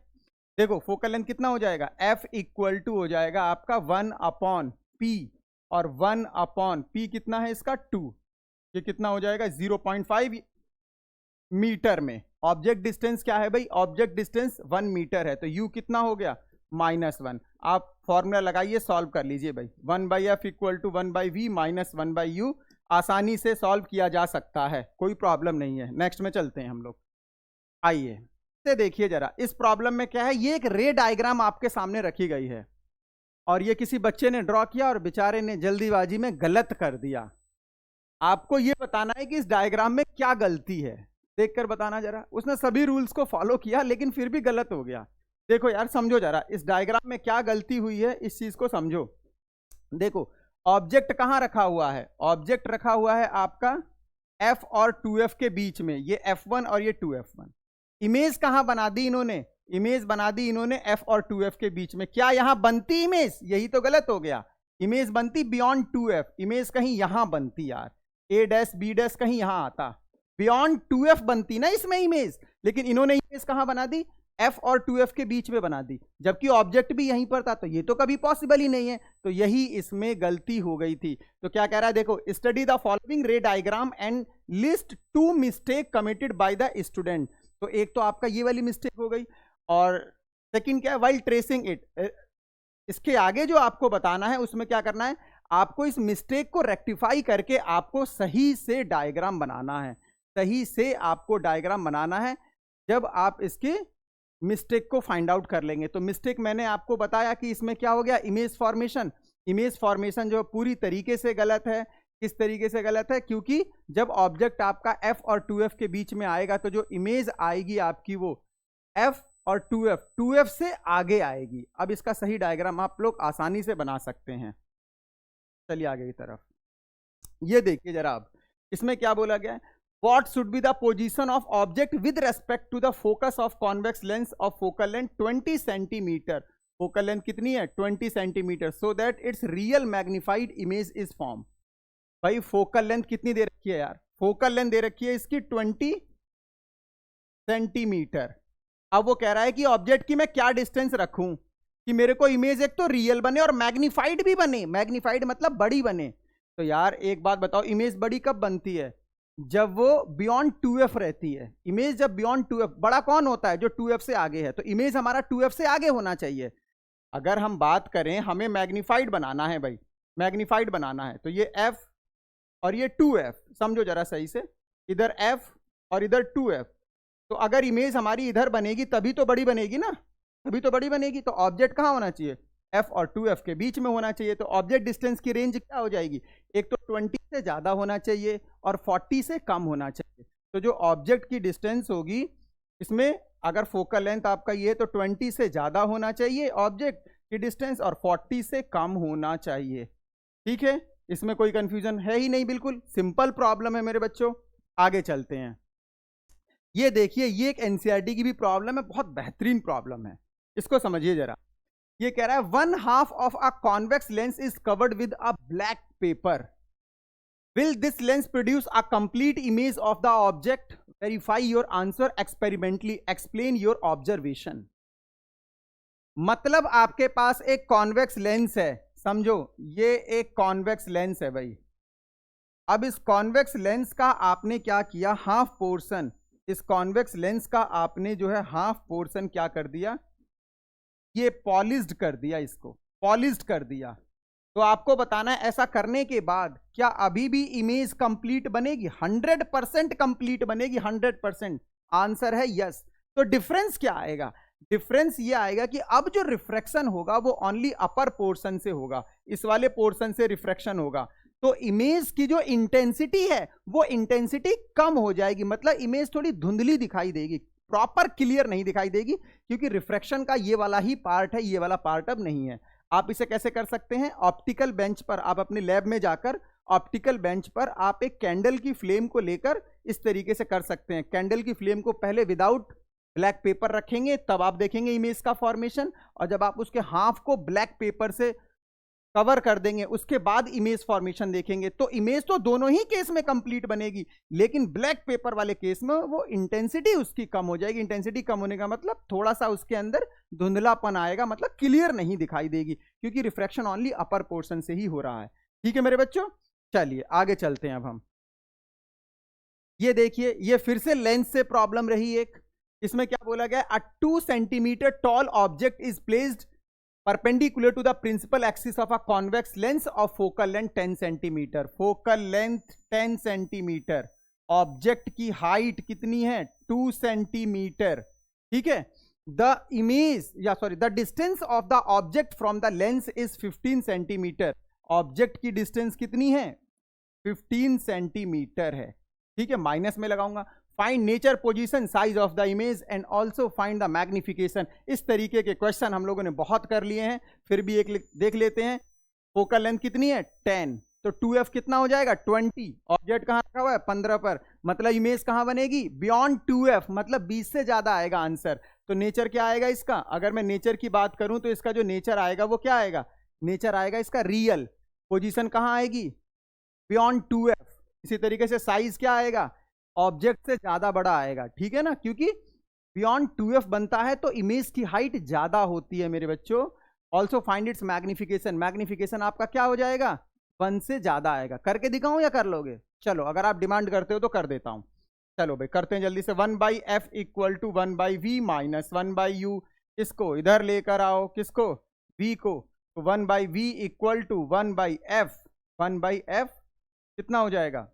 देखो फोकल लेंथ कितना हो जाएगा, F इक्वल टू हो जाएगा आपका 1/P, और 1/P कितना है इसका 2, ये कितना हो जाएगा 0.5 मीटर में। ऑब्जेक्ट डिस्टेंस क्या है भाई, ऑब्जेक्ट डिस्टेंस 1 मीटर है, तो U कितना हो गया -1। आप फॉर्मूला लगाइए, सॉल्व कर लीजिए भाई, 1/F equal to 1/V minus 1/U, आसानी से सॉल्व किया जा सकता है, कोई प्रॉब्लम नहीं है। नेक्स्ट में चलते हैं हम लोग। आइए से देखिए जरा, इस प्रॉब्लम में क्या है, ये एक रे डायग्राम आपके सामने रखी गई है और ये किसी बच्चे ने ड्रॉ किया और बेचारे ने जल्दीबाजी में गलत कर दिया। आपको ये बताना है कि इस डायग्राम में क्या गलती है, देखकर बताना जरा। उसने सभी रूल्स को फॉलो किया लेकिन फिर भी गलत हो गया। देखो यार समझो जरा, इस डायग्राम में क्या गलती हुई है, इस चीज को समझो। देखो ऑब्जेक्ट कहां रखा हुआ है, ऑब्जेक्ट रखा हुआ है आपका F और 2F के बीच में, ये F1 और ये 2F1। इमेज कहां बना दी इन्होंने, इमेज बना दी इन्होंने F और 2F के बीच में। क्या यहां बनती इमेज, यही तो गलत हो गया। इमेज बनती बियॉन्ड 2F, इमेज कहीं यहां बनती यार, A', B' कहीं यहां आता, बियॉन्ड 2F बनती ना इसमें इमेज। लेकिन इन्होंने इमेज कहां बना दी, F और 2F के बीच में बना दी, जबकि ऑब्जेक्ट भी यहीं पर था, तो ये तो कभी पॉसिबल ही नहीं है। तो यही इसमें गलती हो गई थी। तो क्या कह रहा है, देखो स्टडी द फॉलोइंग रे diagram and list 2 mistake committed by the student. तो एक तो आपका ये वाली मिस्टेक हो गई, और सेकंड क्या है, व्हाइल ट्रेसिंग इट। इसके आगे जो आपको बताना है उसमें क्या करना है, आपको इस मिस्टेक को रेक्टिफाई करके आपको सही से डायग्राम बनाना है, सही से आपको डायग्राम बनाना है। जब आप इसके मिस्टेक को फाइंड आउट कर लेंगे, तो मिस्टेक मैंने आपको बताया कि इसमें क्या हो गया, इमेज फॉर्मेशन। इमेज फॉर्मेशन जो पूरी तरीके से गलत है। किस तरीके से गलत है, क्योंकि जब ऑब्जेक्ट आपका F और 2F के बीच में आएगा तो जो इमेज आएगी आपकी वो F और 2F से आगे आएगी। अब इसका सही डायग्राम आप लोग आसानी से बना सकते हैं। चलिए आगे की तरफ, ये देखिए जरा, अब इसमें क्या बोला गया है, what should be the position of object with respect to the focus of convex lens of focal length 20 centimetre. Focal length कितनी है 20 centimetre, so that it's real magnified image is form. भाई फोकल लेंथ कितनी दे रखी है यार, focal length दे रखी है इसकी 20 सेंटीमीटर। अब वो कह रहा है कि ऑब्जेक्ट की मैं क्या डिस्टेंस रखूं कि मेरे को इमेज एक तो रियल बने और मैग्निफाइड भी बने, मैग्निफाइड मतलब बड़ी बने। तो यार एक बात बताओ, इमेज बड़ी कब बनती है, जब वो बियॉन्ड 2F रहती है। इमेज जब बियॉन्ड 2F, बड़ा कौन होता है, जो 2F से आगे है, तो इमेज हमारा 2F से आगे होना चाहिए। अगर हम बात करें, हमें मैग्निफाइड बनाना है भाई, मैग्निफाइड बनाना है, तो ये F और ये 2F, समझो जरा सही से, इधर F और इधर 2F। तो अगर इमेज हमारी इधर बनेगी तभी तो बड़ी बनेगी ना, तभी तो बड़ी बनेगी। तो ऑब्जेक्ट कहाँ होना चाहिए, F और 2F के बीच में होना चाहिए। तो ऑब्जेक्ट डिस्टेंस की रेंज क्या हो जाएगी, एक तो 20 से ज़्यादा होना चाहिए और 40 से कम होना चाहिए। तो जो ऑब्जेक्ट की डिस्टेंस होगी इसमें, अगर फोकल लेंथ आपका ये, तो 20 से ज़्यादा होना चाहिए ऑब्जेक्ट की डिस्टेंस और 40 से कम होना चाहिए। ठीक है, इसमें कोई कंफ्यूजन है ही नहीं, बिल्कुल सिंपल प्रॉब्लम है मेरे बच्चों। आगे चलते हैं, ये देखिए, ये एक एनसीईआरटी की भी प्रॉब्लम है, बहुत बेहतरीन प्रॉब्लम है, इसको समझिए जरा। ये कह रहा है 1/2 of a convex lens is covered with a black pepper, will this lens produce a complete image of the object, verify your answer experimentally, explain your observation. मतलब आपके पास एक कॉन्वेक्स लेंस है, समझो ये एक कॉन्वेक्स लेंस है भाई। अब इस कॉन्वेक्स लेंस का आपने क्या किया, हाफ पोर्शन, इस कॉन्वेक्स लेंस का आपने जो है हाफ पोर्शन क्या कर दिया, ये पॉलिश्ड कर दिया, इसको पॉलिश्ड कर दिया। तो आपको बताना है ऐसा करने के बाद क्या अभी भी इमेज कंप्लीट बनेगी, 100% कंप्लीट बनेगी, 100%। आंसर है यस। तो डिफरेंस क्या आएगा, डिफरेंस ये आएगा कि अब जो रिफ्रैक्शन होगा वो ओनली अपर पोर्शन से होगा, इस वाले पोर्शन से रिफ्रैक्शन होगा। तो इमेज की जो इंटेंसिटी है वो इंटेंसिटी कम हो जाएगी, मतलब इमेज थोड़ी धुंधली दिखाई देगी, प्रॉपर क्लियर नहीं दिखाई देगी, क्योंकि रिफ्रैक्शन का ये वाला ही पार्ट है, ये वाला पार्ट अब नहीं है। आप इसे कैसे कर सकते हैं, ऑप्टिकल बेंच पर, आप अपने लैब में जाकर ऑप्टिकल बेंच पर आप एक कैंडल की फ्लेम को लेकर इस तरीके से कर सकते हैं। कैंडल की फ्लेम को पहले विदाउट ब्लैक पेपर रखेंगे तब आप देखेंगे इमेज का फॉर्मेशन, और जब आप उसके हाफ को ब्लैक पेपर से कवर कर देंगे उसके बाद इमेज फॉर्मेशन देखेंगे, तो इमेज तो दोनों ही केस में कंप्लीट बनेगी, लेकिन ब्लैक पेपर वाले केस में वो इंटेंसिटी उसकी कम हो जाएगी। इंटेंसिटी कम होने का मतलब थोड़ा सा उसके अंदर धुंधलापन आएगा, मतलब क्लियर नहीं दिखाई देगी, क्योंकि रिफ्रैक्शन ओनली अपर पोर्शन से ही हो रहा है। ठीक है मेरे बच्चों, चलिए आगे चलते हैं। अब हम ये देखिए, ये फिर से लेंस से प्रॉब्लम रही एक। इसमें क्या बोला गया, अ 2 centimetre tall object is placed perpendicular to the principal axis of a convex lens of focal length 10 cm। Focal length 10 centimetre, object की हाइट कितनी है 2 सेंटीमीटर। ठीक है, the image the distance of the object from the lens is 15 centimetre. Object की distance कितनी है 15 centimetre है। ठीक है, माइनस में लगाऊंगा। Find nature position size of the image and also find the magnification. इस तरीके के क्वेश्चन हम लोगों ने बहुत कर लिए हैं, फिर भी एक देख लेते हैं। फोकल लेंथ कितनी है 10, तो 2f कितना हो जाएगा 20। ऑब्जेक्ट कहाँ रखा हुआ है 15 पर, मतलब इमेज कहाँ बनेगी बियॉन्ड 2f, मतलब 20 से ज्यादा आएगा आंसर। तो नेचर क्या आएगा इसका, अगर मैं नेचर की बात करूं तो इसका जो नेचर आएगा वो क्या आएगा, नेचर आएगा इसका रियल। पोजीशन कहाँ आएगी बियॉन्ड 2f। इसी तरीके से साइज क्या आएगा, ऑब्जेक्ट से ज्यादा बड़ा आएगा। ठीक है ना, क्योंकि बियॉन्ड 2f बनता है तो इमेज की हाइट ज्यादा होती है मेरे बच्चों। Also find its magnification, magnification आपका क्या हो जाएगा 1 से ज्यादा आएगा। करके दिखाऊं या कर लोगे, चलो अगर आप डिमांड करते हो तो कर देता हूं। चलो भाई करते हैं जल्दी से। 1/f equal to 1/v minus 1/u। इसको इधर लेकर आओ, किसको v को, तो 1/v equal to 1/f। 1/f कितना हो जाएगा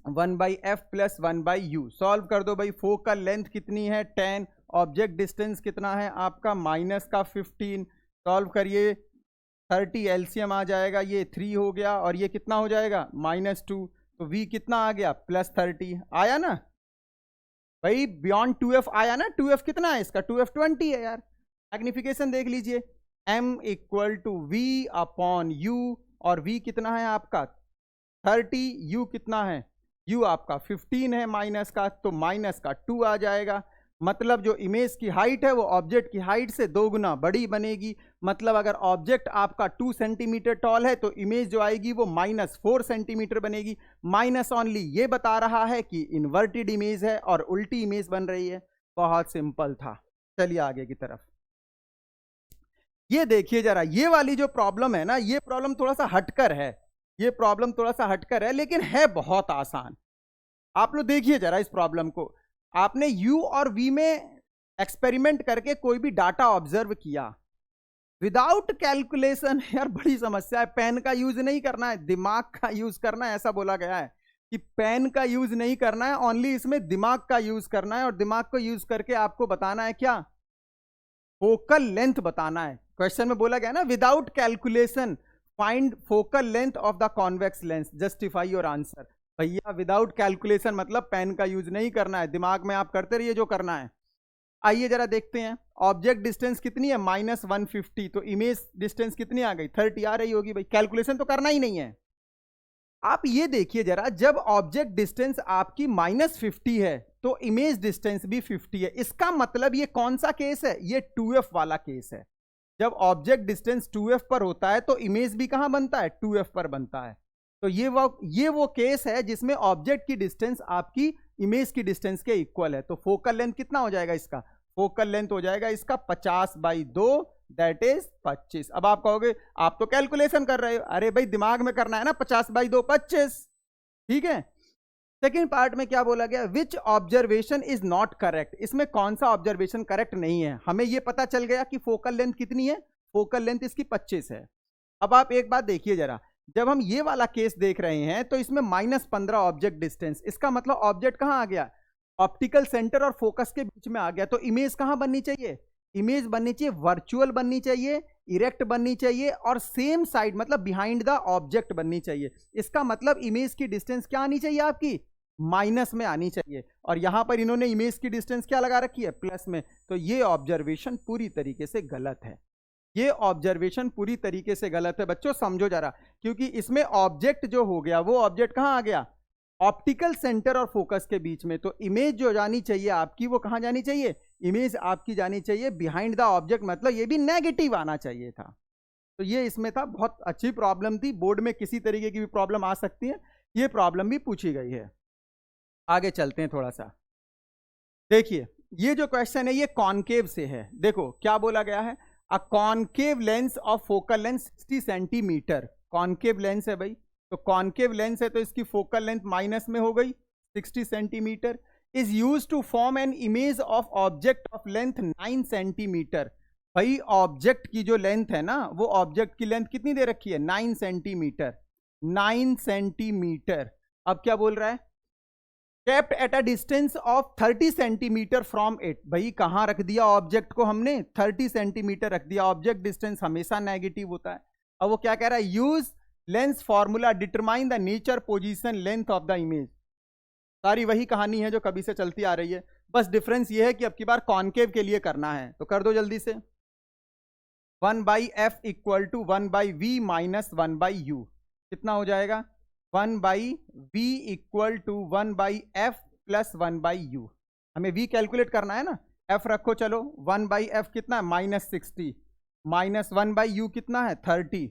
1/f प्लस 1/u। सॉल्व कर दो भाई। फोकल लेंथ कितनी है 10, ऑब्जेक्ट डिस्टेंस कितना है आपका माइनस का 15। सॉल्व करिए, 30 एलसीएम आ जाएगा, ये 3 हो गया और ये कितना हो जाएगा -2। तो v कितना आ गया +30 आया ना भाई, बियॉन्ड 2f आया ना। 2f कितना है इसका 2f 20 है यार। मैग्निफिकेशन देख लीजिए, m equal to v upon u, और v कितना है आपका 30, u कितना है u आपका 15 है माइनस का, तो माइनस का 2 आ जाएगा। मतलब जो इमेज की हाइट है वो ऑब्जेक्ट की हाइट से 2 गुना बड़ी बनेगी। मतलब अगर ऑब्जेक्ट आपका 2 सेंटीमीटर टॉल है तो इमेज जो आएगी वो -4 सेंटीमीटर बनेगी। माइनस ऑनली ये बता रहा है कि इन्वर्टेड इमेज है और उल्टी इमेज बन रही है। बहुत सिंपल था। चलिए आगे की तरफ। ये देखिए जरा, ये वाली जो प्रॉब्लम है ना, ये प्रॉब्लम थोड़ा सा हटकर है, ये प्रॉब्लम थोड़ा सा हटकर है, लेकिन है बहुत आसान। आप लोग देखिए जरा इस प्रॉब्लम को। आपने u और v में एक्सपेरिमेंट करके कोई भी डाटा ऑब्जर्व किया विदाउट कैलकुलेशन। यार बड़ी समस्या है, पेन का यूज नहीं करना है, दिमाग का यूज करना है। ऐसा बोला गया है कि पेन का यूज नहीं करना है, ओनली इसमें दिमाग का यूज करना है। और दिमाग को यूज करके आपको बताना है क्या, फोकल लेंथ बताना है। क्वेश्चन में बोला गया ना without calculation find focal length of the convex lens, justify your answer. भैया विदाउट कैलकुलेशन मतलब पेन का यूज नहीं करना है, दिमाग में आप करते रहिए जो करना है। आइए जरा देखते हैं। ऑब्जेक्ट डिस्टेंस कितनी है -150, तो इमेज डिस्टेंस कितनी आ गई 30 आ रही होगी भाई, कैलकुलेशन तो करना ही नहीं है। आप ये देखिए जरा, जब ऑब्जेक्ट डिस्टेंस आपकी -50 है तो इमेज डिस्टेंस भी 50 है। इसका मतलब ये कौन सा केस है, ये 2f वाला केस है। जब ऑब्जेक्ट डिस्टेंस 2f पर होता है तो इमेज भी कहां बनता है 2f पर बनता है। तो ये वो केस है जिसमें ऑब्जेक्ट की डिस्टेंस आपकी इमेज की डिस्टेंस के इक्वल है। तो फोकल लेंथ कितना हो जाएगा इसका, फोकल लेंथ हो जाएगा इसका 50/2 दैट इज 25। अब आप कहोगे आप तो कैलकुलेशन कर रहे हो, अरे भाई दिमाग में करना है ना, 50/2 25। ठीक है। सेकेंड पार्ट में क्या बोला गया, विच ऑब्जर्वेशन इज नॉट करेक्ट। इसमें कौन सा ऑब्जर्वेशन करेक्ट नहीं है। हमें यह पता चल गया कि फोकल लेंथ कितनी है, फोकल लेंथ इसकी 25 है। अब आप एक बात देखिए जरा, जब हम ये वाला केस देख रहे हैं तो इसमें -15 ऑब्जेक्ट डिस्टेंस, इसका मतलब ऑब्जेक्ट कहां आ गया, ऑप्टिकल सेंटर और फोकस के बीच में आ गया। तो इमेज कहां बननी चाहिए, इमेज बननी चाहिए वर्चुअल बननी चाहिए, इरेक्ट बननी चाहिए, और सेम साइड मतलब बिहाइंड द ऑब्जेक्ट बननी चाहिए। इसका मतलब इमेज की डिस्टेंस क्या आनी चाहिए आपकी माइनस में आनी चाहिए, और यहां पर इन्होंने इमेज की डिस्टेंस क्या लगा रखी है प्लस में। तो ये ऑब्जर्वेशन पूरी तरीके से गलत है, ये ऑब्जर्वेशन पूरी तरीके से गलत है बच्चों, समझो जरा। क्योंकि इसमें ऑब्जेक्ट जो हो गया वो ऑब्जेक्ट कहां आ गया, ऑप्टिकल सेंटर और फोकस के बीच में। तो इमेज जो जानी चाहिए आपकी वो कहां जानी चाहिए, इमेज आपकी जानी चाहिए बिहाइंड द ऑब्जेक्ट, मतलब ये भी नेगेटिव आना चाहिए था। तो ये इसमें था, बहुत अच्छी प्रॉब्लम थी। बोर्ड में किसी तरीके की भी प्रॉब्लम आ सकती है, ये प्रॉब्लम भी पूछी गई है। आगे चलते हैं थोड़ा सा। देखिए ये जो क्वेश्चन है ये कॉनकेव से है। देखो क्या बोला गया है, a concave lens of focal length 60 centimetre. Concave lens है भाई, तो कॉनकेव लेंस है तो इसकी फोकल लेंथ माइनस में हो गई 60 centimetre. Is use to form an image of object of length 9 centimetre. भाई ऑब्जेक्ट की जो लेंथ है ना, वो ऑब्जेक्ट की लेंथ कितनी दे रखी है, 9 सेंटीमीटर। 9 सेंटीमीटर। अब क्या बोल रहा है, kept at a distance of 30 centimetre from it. भाई कहां रख दिया ऑब्जेक्ट को हमने, 30 सेंटीमीटर रख दिया। ऑब्जेक्ट डिस्टेंस हमेशा नेगेटिव होता है। अब वो क्या कह रहा है, use lens formula determine the nature position length of the image. सारी वही कहानी है जो कभी से चलती आ रही है, बस डिफरेंस ये है कि अब की बार कॉनकेव के लिए करना है। तो कर दो जल्दी से। 1/f equal to 1/v minus 1/u। कितना हो जाएगा, 1/v equal to 1/f plus 1/u। हमें v कैलकुलेट करना है ना, f रखो चलो। 1/f कितना है, -60, माइनस 1/u कितना है, 30।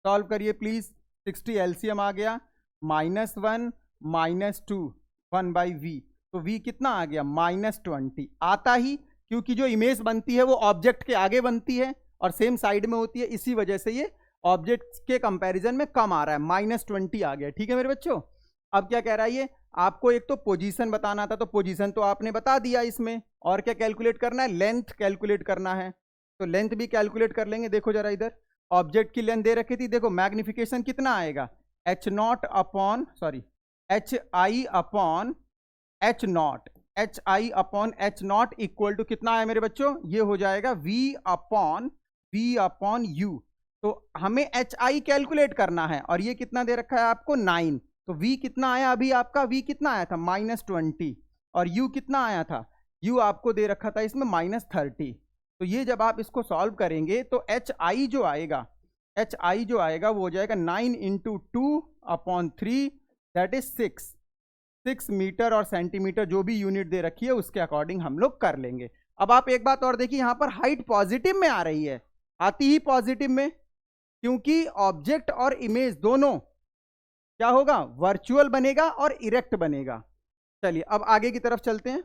सॉल्व करिए प्लीज। 60 एलसीएम आ गया, -1 -2 1/v, तो v कितना आ गया, -20। आता ही क्योंकि जो इमेज बनती है वो ऑब्जेक्ट के आगे बनती है और सेम साइड में होती है, इसी वजह से ये ऑब्जेक्ट के कंपैरिजन में कम आ रहा है, -20 आ गया। ठीक है मेरे बच्चों। अब क्या कह रहा है ये, आपको एक तो पोजीशन बताना था, तो पोजीशन तो आपने बता दिया इसमें, और क्या कैलकुलेट करना है, लेंथ कैलकुलेट करना है। तो लेंथ भी कैलकुलेट कर लेंगे। देखो जरा इधर ऑब्जेक्ट की लेंथ दे रखी थी, देखो मैग्निफिकेशन कितना आएगा, h0 upon sorry hi upon h0 equal to कितना है मेरे बच्चों, ये हो जाएगा v अपॉन u। तो हमें hi कैलकुलेट करना है और ये कितना दे रखा है आपको, 9। तो v कितना आया अभी आपका, v कितना आया था, -20, और u कितना आया था, u आपको दे रखा था इसमें -30। तो ये जब आप इसको सॉल्व करेंगे तो hi जो आएगा वो हो जाएगा 9 इंटू 2/3, दैट इज 6 मीटर, और सेंटीमीटर जो भी यूनिट दे रखी है उसके अकॉर्डिंग हम लोग कर लेंगे। अब आप एक बात और देखिए, यहां पर हाइट पॉजिटिव में आ रही है, आती ही पॉजिटिव में, क्योंकि ऑब्जेक्ट और इमेज दोनों क्या होगा, वर्चुअल बनेगा और इरेक्ट बनेगा। चलिए अब आगे की तरफ चलते हैं।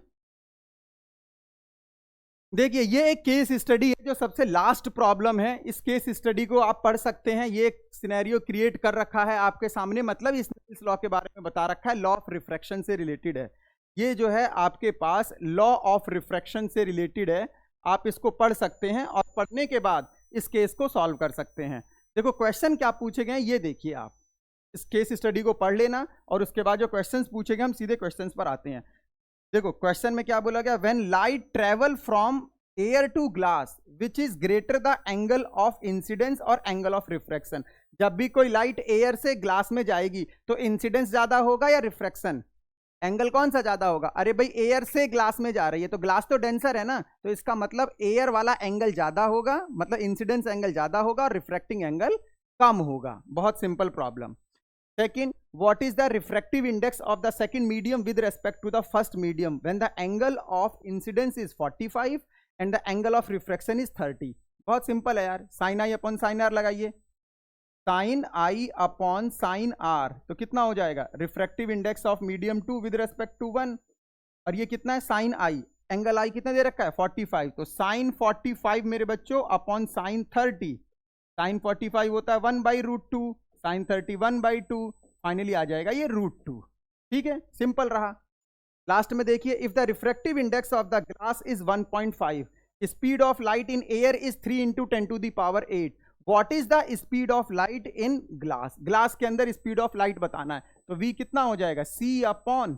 देखिए ये एक केस स्टडी है जो सबसे लास्ट प्रॉब्लम है। इस केस स्टडी को आप पढ़ सकते हैं, ये एक सिनेरियो क्रिएट कर रखा है आपके सामने, मतलब इस लॉ के बारे में बता रखा है, लॉ ऑफ रिफ्रैक्शन से रिलेटेड है। ये जो है आपके पास लॉ ऑफ रिफ्रैक्शन से रिलेटेड है, आप इसको पढ़ सकते हैं और पढ़ने के बाद इस केस को सॉल्व कर सकते हैं। देखो क्वेश्चन क्या पूछे गए, ये देखिए आप इस केस स्टडी को पढ़ लेना और उसके बाद जो क्वेश्चंस पूछे गए हम सीधे क्वेश्चंस पर आते हैं। देखो क्वेश्चन में क्या बोला गया, when light travel from air to glass which is greater the angle of incidence और एंगल ऑफ रिफ्रैक्शन। जब भी कोई लाइट एयर से ग्लास में जाएगी तो इंसिडेंस ज्यादा होगा या रिफ्रैक्शन, एंगल कौन सा ज्यादा होगा, अरे भाई एयर से ग्लास में जा रही है तो ग्लास तो डेंसर है ना, तो इसका मतलब एयर वाला एंगल ज्यादा होगा, मतलब इंसिडेंस एंगल ज्यादा होगा और रिफ्रैक्टिंग एंगल कम होगा। बहुत simple problem. Second, what is the refractive index of the second medium with respect to the first medium when the angle of incidence is 45 and the angle of refraction is 30? बहुत simple है यार, sin i upon sin r लगाइए, sin i upon sin r, तो कितना हो जाएगा, refractive index of medium 2 with respect to 1, और ये कितना है sin i, एंगल i कितना दे रखा है 45, तो sin 45 मेरे बच्चों अपॉन sin 30, sin 45 होता है 1/√2, sin 31/2, फाइनली आ जाएगा ये √2। ठीक है, सिंपल रहा। लास्ट में देखिए, if the refractive index of the glass is 1.5, speed of light in air is 3 × 10⁸, what is the speed of light in glass. Glass के अंदर स्पीड ऑफ लाइट बताना है, तो v कितना हो जाएगा, c अपॉन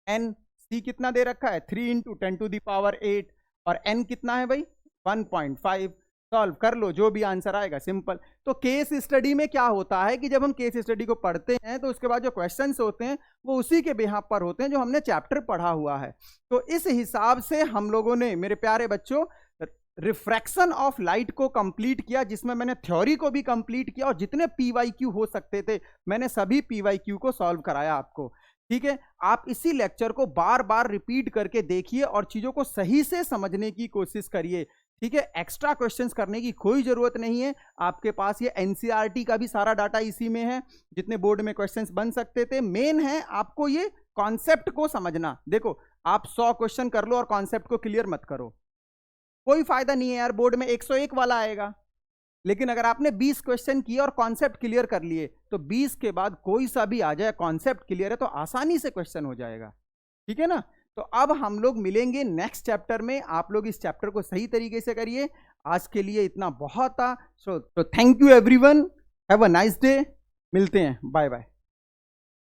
n। c कितना दे रखा है 3 × 10⁸, और n कितना है भाई 1.5। सॉल्व कर लो, जो भी आंसर आएगा सिंपल। तो केस स्टडी में क्या होता है कि जब हम केस स्टडी को पढ़ते हैं तो उसके बाद जो क्वेश्चंस होते हैं वो उसी के बिहाफ पर होते हैं जो हमने चैप्टर पढ़ा हुआ है। तो इस हिसाब से हम लोगों ने मेरे प्यारे बच्चों रिफ्रैक्शन ऑफ लाइट को कंप्लीट किया, जिसमें मैंने थ्योरी को भी कंप्लीट किया और जितने PYQ हो सकते थे मैंने सभी PYQ को सॉल्व कराया आपको। ठीक है, आप इसी लेक्चर को बार बार रिपीट करके देखिए और चीजों को सही से समझने की कोशिश करिए। ठीक है, एक्स्ट्रा क्वेश्चंस करने की कोई जरूरत नहीं है, आपके पास ये एनसीईआरटी का भी सारा डाटा इसी में है, जितने बोर्ड में क्वेश्चंस बन सकते थे। मेन है आपको ये कॉन्सेप्ट को समझना। देखो, आप 100 क्वेश्चन कर लो और कॉन्सेप्ट को क्लियर मत करो, कोई फायदा नहीं है यार, बोर्ड में 101 वाला आएगा। लेकिन अगर आपने 20 क्वेश्चन किए और कॉन्सेप्ट क्लियर कर लिए, तो 20 के बाद कोई सा भी आ जाए, कॉन्सेप्ट क्लियर है तो आसानी से क्वेश्चन हो जाएगा। ठीक है ना, तो अब हम लोग मिलेंगे नेक्स्ट चैप्टर में, आप लोग इस चैप्टर को सही तरीके से करिए। आज के लिए इतना बहुत था। So thank you everyone, have a nice day, मिलते हैं, बाय बाय।